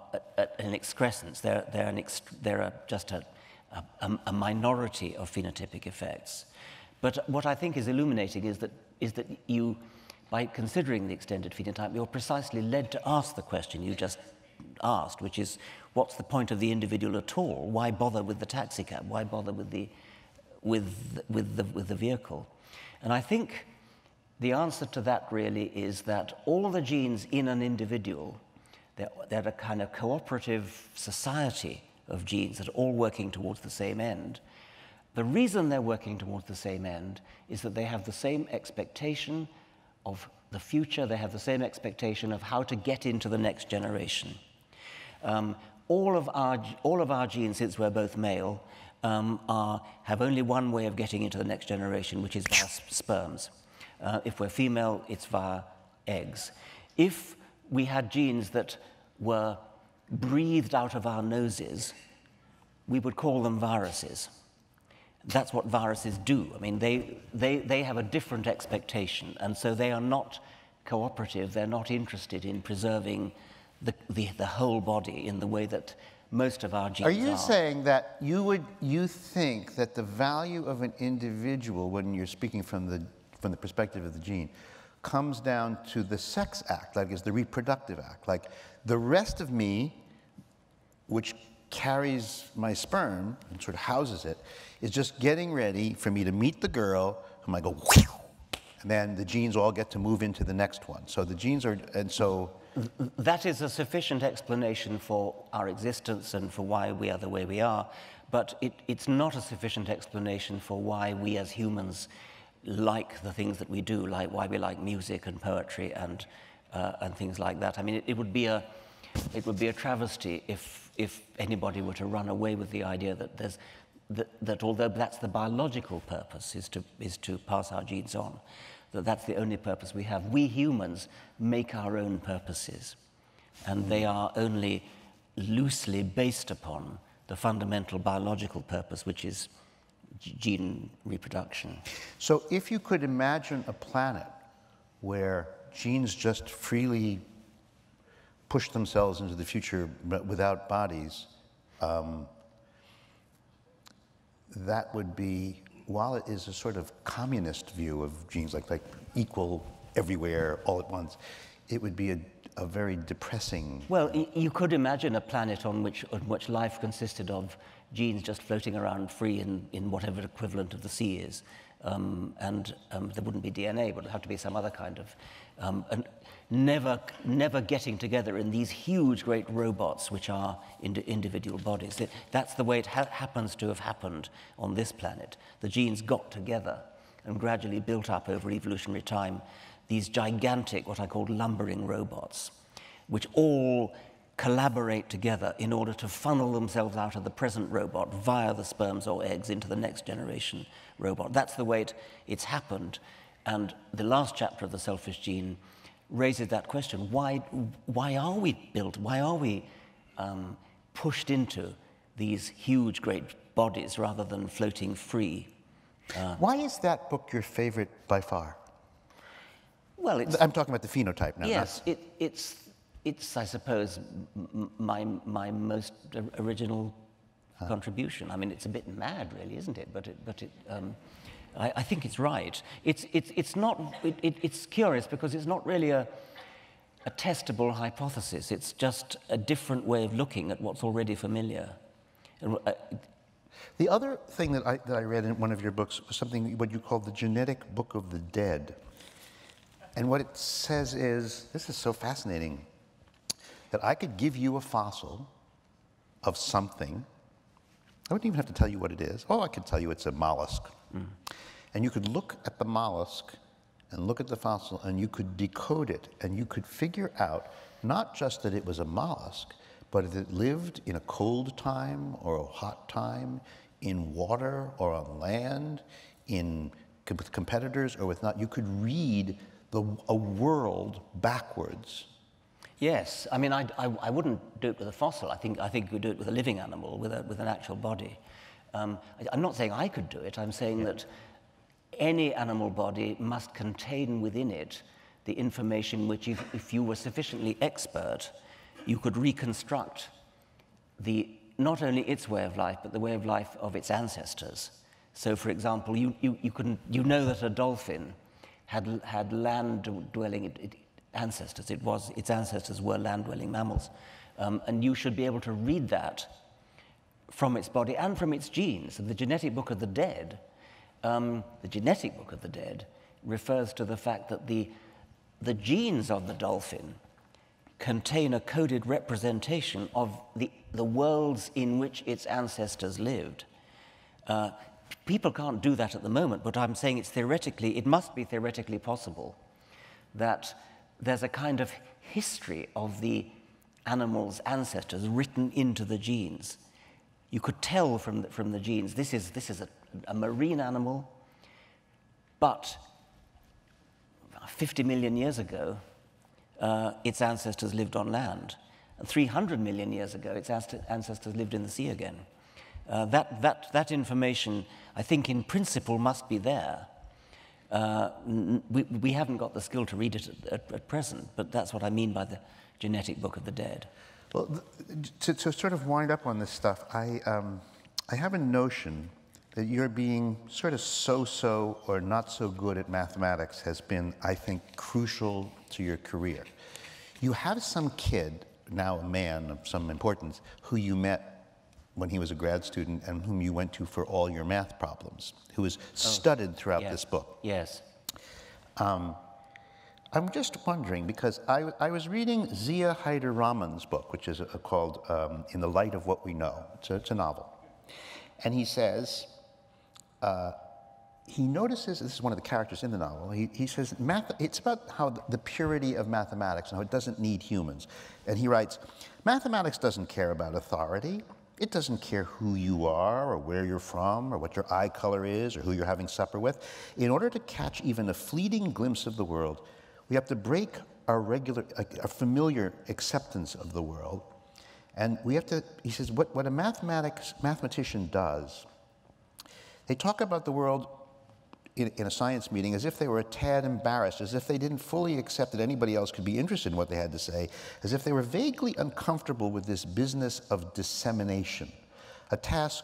an excrescence. They're just a minority of phenotypic effects. But what I think is illuminating is that you, by considering the extended phenotype, you're precisely led to ask the question you just asked, which is, what's the point of the individual at all? Why bother with the taxicab? Why bother with the vehicle? And I think the answer to that really is that all the genes in an individual, they're a kind of cooperative society of genes that are all working towards the same end. The reason they're working towards the same end is that they have the same expectation of the future, they have the same expectation of how to get into the next generation. All of our genes, since we're both male, have only one way of getting into the next generation, which is via sperms. If we're female, it's via eggs. If we had genes that were breathed out of our noses, we would call them viruses. That's what viruses do. I mean, they have a different expectation, and so they are not cooperative. They're not interested in preserving the whole body in the way that most of our genes are. Are you saying that you think that the value of an individual, when you're speaking from the perspective of the gene, comes down to the sex act, like is the reproductive act, like the rest of me, which carries my sperm and sort of houses it, is just getting ready for me to meet the girl, and I go, whew, and then the genes all get to move into the next one. So the genes are, and so... That is a sufficient explanation for our existence and for why we are the way we are, but it's not a sufficient explanation for why we as humans like the things that we do, like why we like music and poetry and things like that. I mean, it would be a travesty if anybody were to run away with the idea that that although that's the biological purpose, is to pass our genes on, that's the only purpose we have. We humans make our own purposes, and they are only loosely based upon the fundamental biological purpose, which is gene reproduction. So if you could imagine a planet where genes just freely push themselves into the future but without bodies, that would be, while it is a sort of communist view of genes, like equal everywhere all at once, it would be a very depressing... Well, you could imagine a planet on which life consisted of genes just floating around free in whatever equivalent of the sea is. And there wouldn't be DNA, but it'd have to be some other kind of... and never getting together in these huge, great robots which are individual bodies. That's the way it happens to have happened on this planet. The genes got together and gradually built up over evolutionary time these gigantic, what I call lumbering robots, which all collaborate together in order to funnel themselves out of the present robot via the sperms or eggs into the next generation robot. That's the way it's happened. And the last chapter of The Selfish Gene raises that question. Why are we built? Why are we pushed into these huge, great bodies rather than floating free? Why is that book your favorite by far? Well, I'm talking about the phenotype now. Yes, it's I suppose, my most original contribution. I mean, it's a bit mad, really, isn't it? But I think it's right. It's curious because it's not really a testable hypothesis. It's just a different way of looking at what's already familiar. The other thing that I read in one of your books was something what you call the genetic book of the dead. And what it says is, this is so fascinating, that I could give you a fossil of something. I wouldn't even have to tell you what it is. Oh, I could tell you it's a mollusk. Mm. And you could look at the mollusk and look at the fossil, and you could decode it, and you could figure out not just that it was a mollusk, but if it lived in a cold time or a hot time, in water or on land, with competitors or with not. You could read a world backwards. Yes, I mean, I wouldn't do it with a fossil. I think you could do it with a living animal, with an actual body. I'm not saying I could do it. I'm saying that any animal body must contain within it the information which, if you were sufficiently expert, you could reconstruct not only its way of life, but the way of life of its ancestors. So, for example, you know that a dolphin had land-dwelling ancestors. Its ancestors were land-dwelling mammals, and you should be able to read that from its body and from its genes. So the genetic book of the dead, refers to the fact that the genes of the dolphin contain a coded representation of the worlds in which its ancestors lived. People can't do that at the moment, but I'm saying it must be theoretically possible that there's a kind of history of the animal's ancestors written into the genes. You could tell from the genes, this is a marine animal, but 50 million years ago, its ancestors lived on land. And 300 million years ago, its ancestors lived in the sea again. That information, I think, in principle, must be there. We haven't got the skill to read it at present, but that's what I mean by the genetic book of the dead. Well, to sort of wind up on this stuff, I have a notion that your being sort of so-so or not so good at mathematics has been, I think, crucial to your career. You have some kid, now a man of some importance, who you met when he was a grad student and whom you went to for all your math problems, who was studied throughout this book. Yes. I'm just wondering, because I was reading Zia Haider Rahman's book, which is called In the Light of What We Know. It's a novel. And he says, he notices, this is one of the characters in the novel, he says, it's about how the purity of mathematics and how it doesn't need humans. And he writes, mathematics doesn't care about authority. It doesn't care who you are or where you're from or what your eye color is or who you're having supper with. In order to catch even a fleeting glimpse of the world, we have to break our familiar acceptance of the world. And we have to, he says, what a mathematician does, they talk about the world in a science meeting as if they were a tad embarrassed, as if they didn't fully accept that anybody else could be interested in what they had to say, as if they were vaguely uncomfortable with this business of dissemination, a task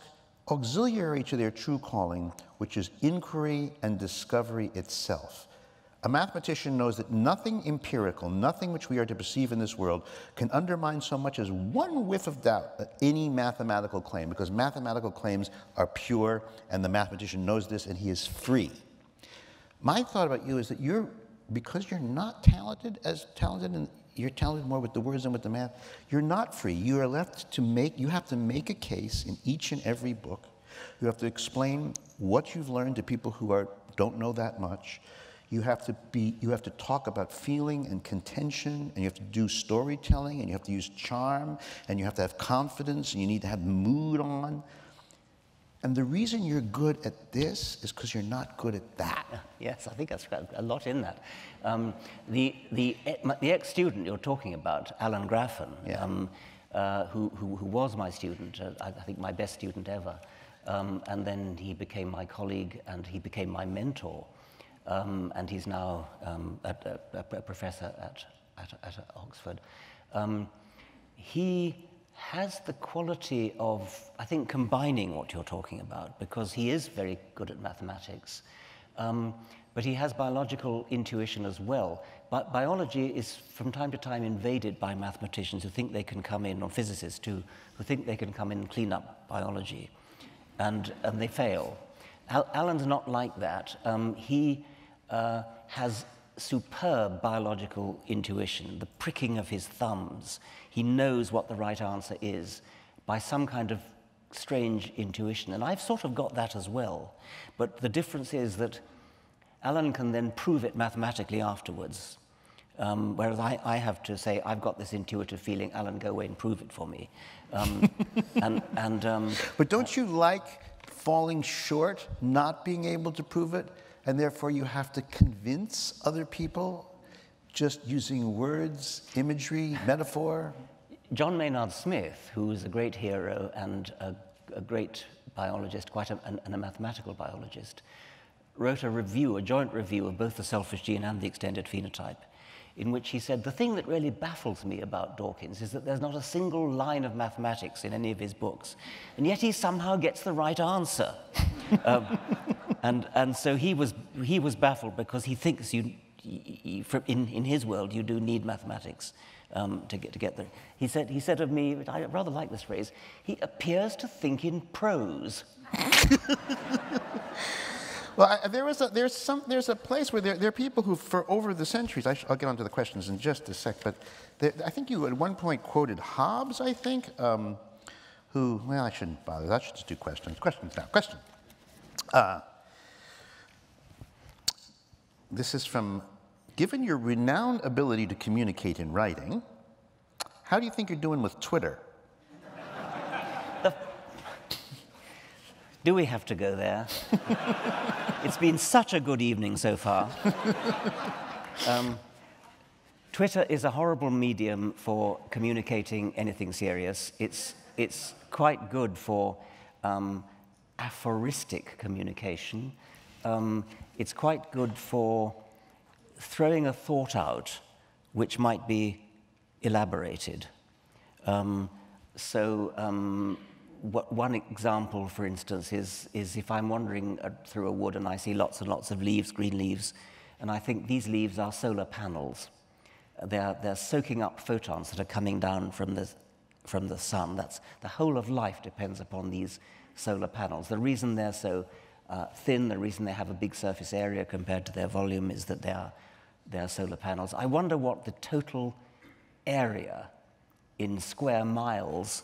auxiliary to their true calling, which is inquiry and discovery itself. A mathematician knows that nothing empirical, nothing which we are to perceive in this world, can undermine so much as one whiff of doubt any mathematical claim, because mathematical claims are pure, and the mathematician knows this, and he is free. My thought about you is that because you're not talented, and you're talented more with the words than with the math, you're not free. You are left to you have to make a case in each and every book. You have to explain what you've learned to people who don't know that much. You have to talk about feeling and contention, and you have to do storytelling, and you have to use charm, and you have to have confidence, and you need to have mood on. And the reason you're good at this is because you're not good at that. Yes, I think that's got a lot in that. The ex-student you're talking about, Alan Graffan, who was my student, I think my best student ever, and then he became my colleague and he became my mentor. And he's now a professor at Oxford. He has the quality of, I think, combining what you're talking about, because he is very good at mathematics, but he has biological intuition as well. But biology is from time to time invaded by mathematicians who think they can come in, or physicists too, who think they can come in and clean up biology, and they fail. Alan's not like that. He has superb biological intuition, the pricking of his thumbs. He knows what the right answer is by some kind of strange intuition. And I've sort of got that as well. But the difference is that Alan can then prove it mathematically afterwards. Whereas I have to say, I've got this intuitive feeling, Alan, go away and prove it for me. But don't you like falling short, not being able to prove it? and therefore you have to convince other people just using words, imagery, metaphor? John Maynard Smith, who was a great hero and a great biologist, and a mathematical biologist, wrote a joint review of both the selfish gene and the extended phenotype, in which he said, the thing that really baffles me about Dawkins is that there's not a single line of mathematics in any of his books, and yet he somehow gets the right answer. And so he was baffled because he thinks in his world you do need mathematics to get there. He said of me, I rather like this phrase, he appears to think in prose. Well, there's a place where there are people who, for over the centuries, I'll get onto the questions in just a sec, but I think you at one point quoted Hobbes, I think, who, well, I shouldn't bother. I should just do questions. Questions now. Question. This is from, given your renowned ability to communicate in writing, how do you think you're doing with Twitter? Do we have to go there? It's been such a good evening so far. Twitter is a horrible medium for communicating anything serious. It's quite good for aphoristic communication. It's quite good for throwing a thought out which might be elaborated. One example, for instance, is if I'm wandering through a wood and I see lots and lots of leaves, green leaves, and I think these leaves are solar panels. They're soaking up photons that are coming down from the sun. That's the whole of life depends upon these solar panels. The reason they're so thin, the reason they have a big surface area compared to their volume is that they are solar panels. I wonder what the total area in square miles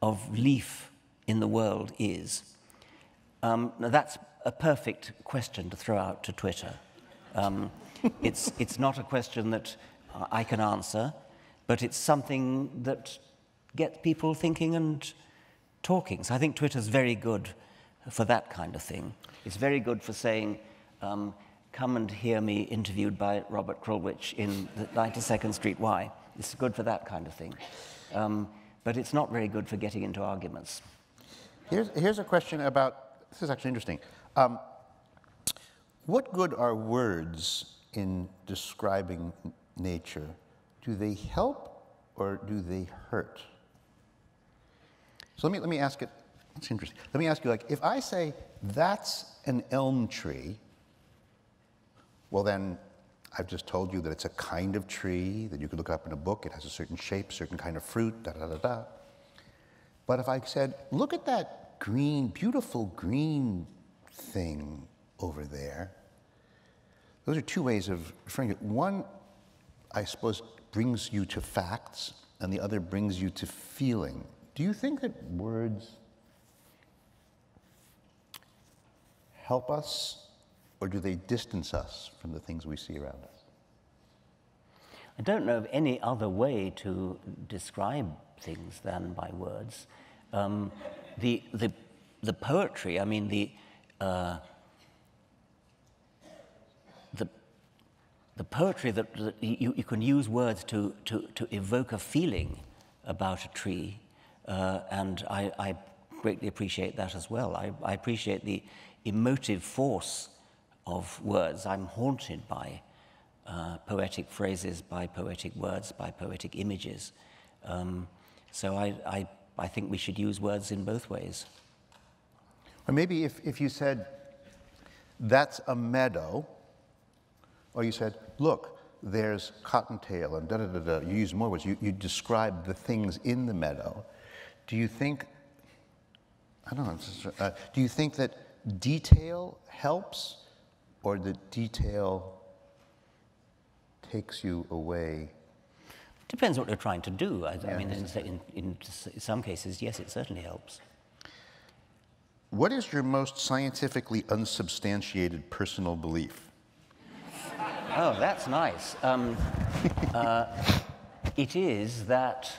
of leaf in the world is. Now that's a perfect question to throw out to Twitter. It's not a question that I can answer, but it's something that gets people thinking and talking. So I think Twitter's very good for that kind of thing. It's very good for saying, come and hear me interviewed by Robert Krulwich in the 92nd Street Y. It's good for that kind of thing. But it's not very good for getting into arguments. Here's a question about, this is actually interesting. What good are words in describing nature? Do they help or do they hurt? So let me ask it, that's interesting. Let me ask you, like, if I say, that's an elm tree, well then, I've just told you that it's a kind of tree that you could look up in a book. It has a certain shape, certain kind of fruit, da-da-da-da. But if I said, look at that green, beautiful green thing over there, those are two ways of referring to it. One, I suppose, brings you to facts, and the other brings you to feeling. Do you think that words help us, or do they distance us from the things we see around us? I don't know of any other way to describe things than by words. The poetry, I mean, the poetry that you can use words to evoke a feeling about a tree, and I greatly appreciate that as well. I appreciate the emotive force of words. I'm haunted by poetic phrases, by poetic words, by poetic images. So I think we should use words in both ways. Or maybe if you said, that's a meadow, or you said, look, there's cottontail, and da-da-da-da, you use more words, you describe the things in the meadow. Do you think, I don't know, do you think that detail helps, or that detail takes you away? Depends what you're trying to do. I mean, in some cases, yes, it certainly helps. What is your most scientifically unsubstantiated personal belief? Oh, that's nice. It is that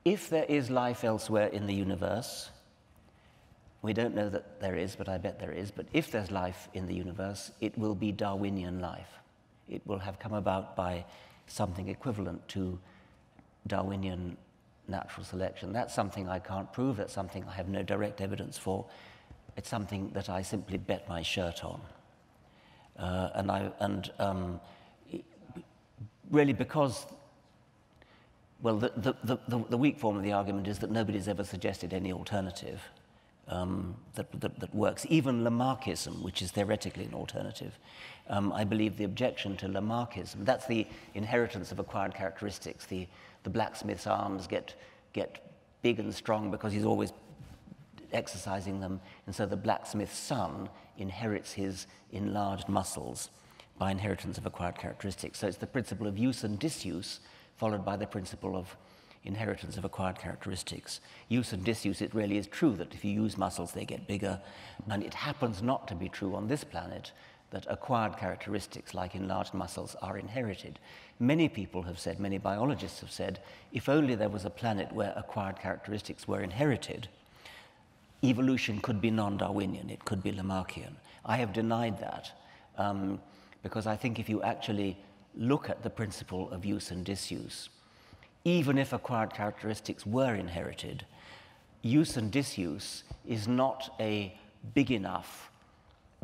if there is life elsewhere in the universe, We don't know that there is, but I bet there is. But if there's life in the universe, it will be Darwinian life. It will have come about by something equivalent to Darwinian natural selection. That's something I can't prove. That's something I have no direct evidence for. It's something that I simply bet my shirt on. Really because, well, the weak form of the argument is that nobody's ever suggested any alternative that works. Even Lamarckism, which is theoretically an alternative, I believe the objection to Lamarckism, that's the inheritance of acquired characteristics. The blacksmith's arms get big and strong because he's always exercising them, and so the blacksmith's son inherits his enlarged muscles by inheritance of acquired characteristics. So it's the principle of use and disuse followed by the principle of inheritance of acquired characteristics. Use and disuse, it really is true that if you use muscles, they get bigger, and it happens not to be true on this planet that acquired characteristics like enlarged muscles are inherited. Many people have said, many biologists have said, if only there was a planet where acquired characteristics were inherited, evolution could be non-Darwinian, it could be Lamarckian. I have denied that because I think if you actually look at the principle of use and disuse, even if acquired characteristics were inherited, use and disuse is not a big enough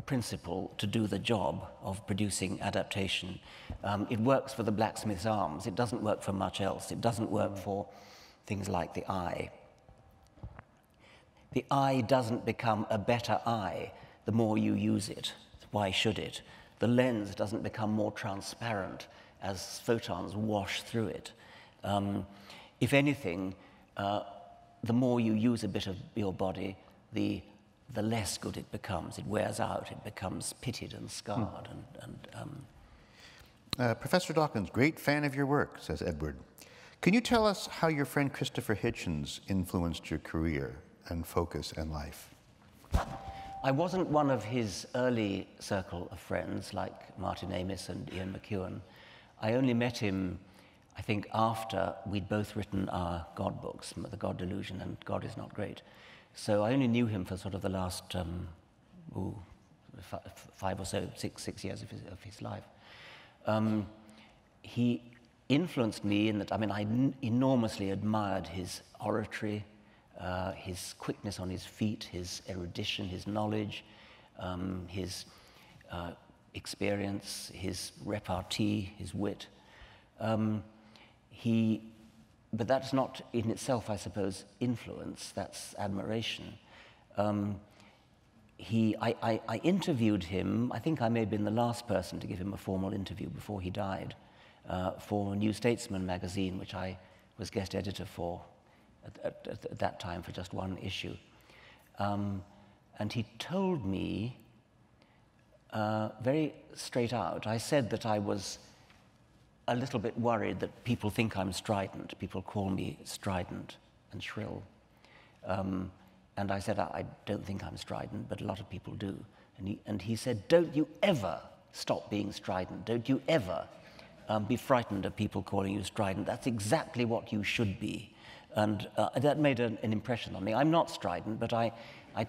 principle to do the job of producing adaptation. It works for the blacksmith's arms. It doesn't work for much else. It doesn't work for things like the eye. The eye doesn't become a better eye the more you use it. Why should it? The lens doesn't become more transparent as photons wash through it. If anything, the more you use a bit of your body, the less good it becomes. It wears out. It becomes pitted and scarred. Professor Dawkins, great fan of your work, says Edward. Can you tell us how your friend Christopher Hitchens influenced your career and focus and life? I wasn't one of his early circle of friends like Martin Amis and Ian McEwan. I only met him, I think, after we'd both written our God books, The God Delusion and God Is Not Great. So I only knew him for sort of the last 5 or so, 6 years of his life. He influenced me in that, I mean, I enormously admired his oratory, his quickness on his feet, his erudition, his knowledge, his experience, his repartee, his wit. But that's not in itself, I suppose, influence, that's admiration. I interviewed him, I think I may have been the last person to give him a formal interview before he died, for New Statesman magazine, which I was guest editor for at that time for just one issue. And he told me very straight out, I said that I was a little bit worried that people think I'm strident. People call me strident and shrill. And I said, I don't think I'm strident, but a lot of people do. And he said, don't you ever stop being strident. Don't you ever be frightened of people calling you strident. That's exactly what you should be. And that made an impression on me. I'm not strident, but I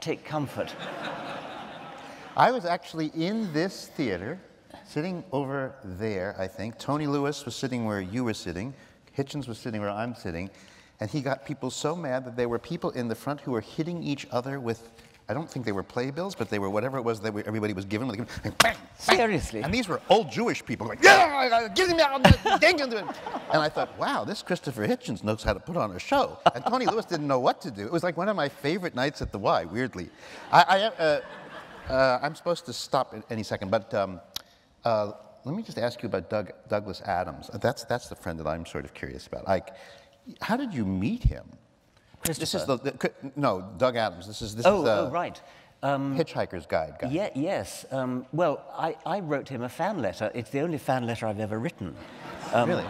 take comfort. I was actually in this theater, sitting over there, I think. Tony Lewis was sitting where you were sitting. Hitchens was sitting where I'm sitting. And he got people so mad that there were people in the front who were hitting each other with, I don't think they were playbills, but they were whatever it was that everybody was given. Like, bang, bang. Seriously? And these were old Jewish people going, yeah, give me out. And I thought, wow, this Christopher Hitchens knows how to put on a show. And Tony Lewis didn't know what to do. It was like one of my favorite nights at the Y, weirdly. I'm supposed to stop at any second, but let me just ask you about Douglas Adams. That's the friend that I'm sort of curious about. How did you meet him? This is no, Doug Adams. This is right. Hitchhiker's Guide guy. Yeah, yes. Well, I wrote him a fan letter. It's the only fan letter I've ever written. Really?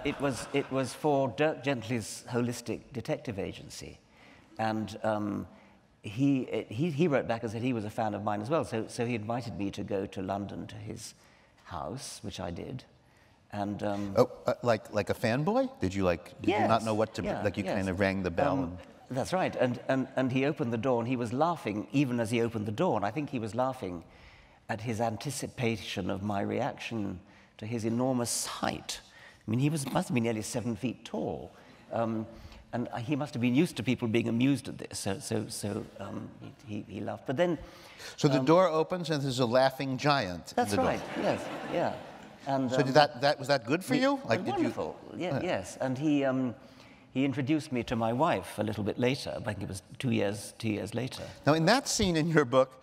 It was for Dirk Gently's Holistic Detective Agency, and he wrote back and said he was a fan of mine as well. So he invited me to go to London to his house, which I did. And like a fanboy? Did you you not know what to yeah, like? You kind of rang the bell. That's right. And he opened the door, and he was laughing even as he opened the door. And I think he was laughing at his anticipation of my reaction to his enormous height. I mean, he must have been nearly 7 feet tall. And he must have been used to people being amused at this, so he laughed. But then... So the door opens and there's a laughing giant. That's right, yes, yeah. And, so was that good for you? Like, wonderful, yes. And he introduced me to my wife a little bit later. I think it was 2 years later. Now, in that scene in your book,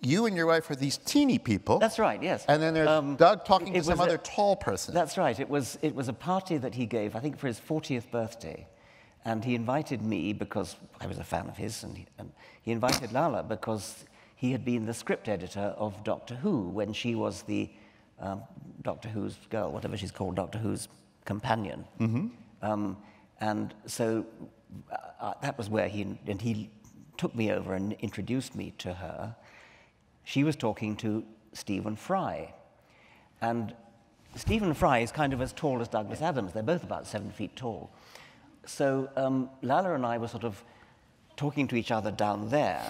you and your wife are these teeny people. That's right, yes. And then there's Doug talking to some other tall person. That's right. It was a party that he gave, I think, for his 40th birthday. And he invited me because I was a fan of his, and he invited Lala because he had been the script editor of Doctor Who when she was the Doctor Who's girl, whatever she's called, Doctor Who's companion. Mm-hmm. And so that was where he took me over and introduced me to her. She was talking to Stephen Fry. And Stephen Fry is kind of as tall as Douglas Adams. They're both about 7 feet tall. So Lala and I were sort of talking to each other down there.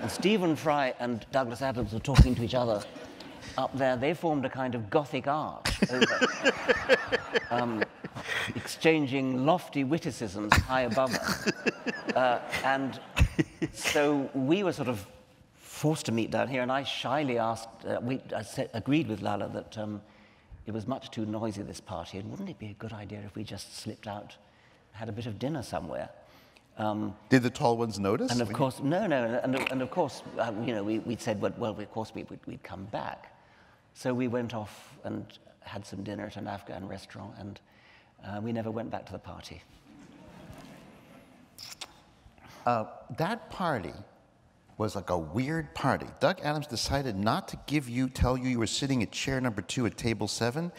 And Stephen Fry and Douglas Adams were talking to each other up there. They formed a kind of Gothic arch over, exchanging lofty witticisms high above us. And so we were sort of forced to meet down here, and I shyly asked, agreed with Lala that it was much too noisy, this party, and wouldn't it be a good idea if we just slipped out, had a bit of dinner somewhere? Did the tall ones notice? And of course, no, and of course, you know, we said, well, of course we'd come back. So we went off and had some dinner at an Afghan restaurant, and we never went back to the party. That party was like a weird party. Doug Adams decided not to tell you you were sitting at chair number 2 at table 7.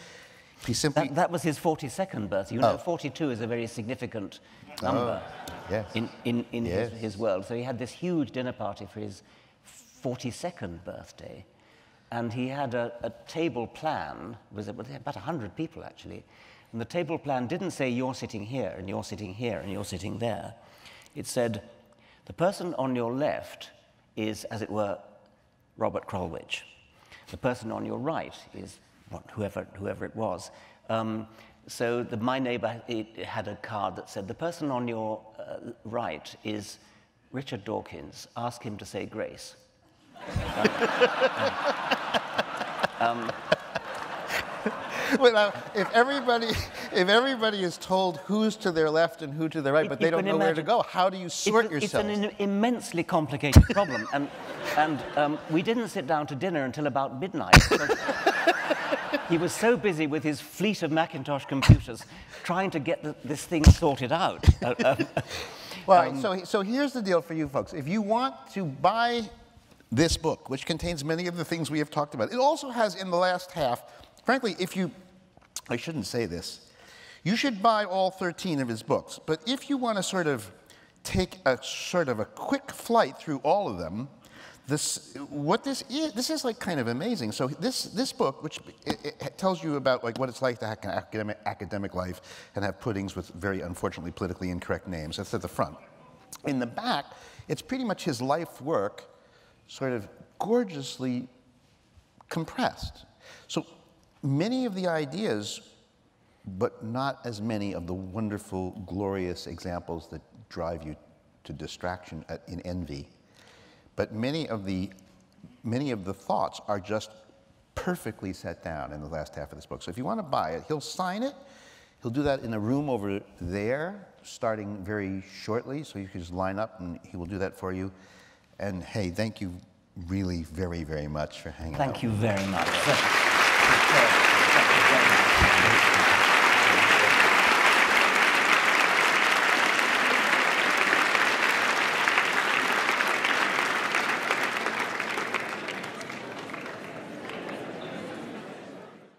He simply... That was his 42nd birthday. You know, 42 is a very significant number in his world. So he had this huge dinner party for his 42nd birthday. And he had a table plan. It was about 100 people, actually. And the table plan didn't say, you're sitting here, and you're sitting here, and you're sitting there. It said, the person on your left is, as it were, Robert Krulwich. The person on your right is whoever it was. So my neighbor had a card that said, the person on your right is Richard Dawkins. Ask him to say grace. Well, if everybody is told who's to their left and who to their right, but they don't know where to go, how do you sort yourself? It's an immensely complicated problem, and we didn't sit down to dinner until about midnight. He was so busy with his fleet of Macintosh computers trying to get this thing sorted out. Well, so here's the deal for you folks. If you want to buy this book, which contains many of the things we have talked about, it also has in the last half, frankly, I shouldn't say this, you should buy all 13 of his books, but if you want to sort of take a quick flight through all of them, this is like kind of amazing. So this book, which it tells you about like what it's like to have an academic life and have puddings with very unfortunately politically incorrect names. That's at the front. In the back, it's pretty much his life work, sort of gorgeously compressed. So many of the ideas, but not as many of the wonderful, glorious examples that drive you to distraction in envy. But many of the thoughts are just perfectly set down in the last half of this book. So if you want to buy it, he'll sign it. He'll do that in a room over there, starting very shortly. So you can just line up, and he will do that for you. And hey, thank you really very, very much for hanging out. Thank you very much.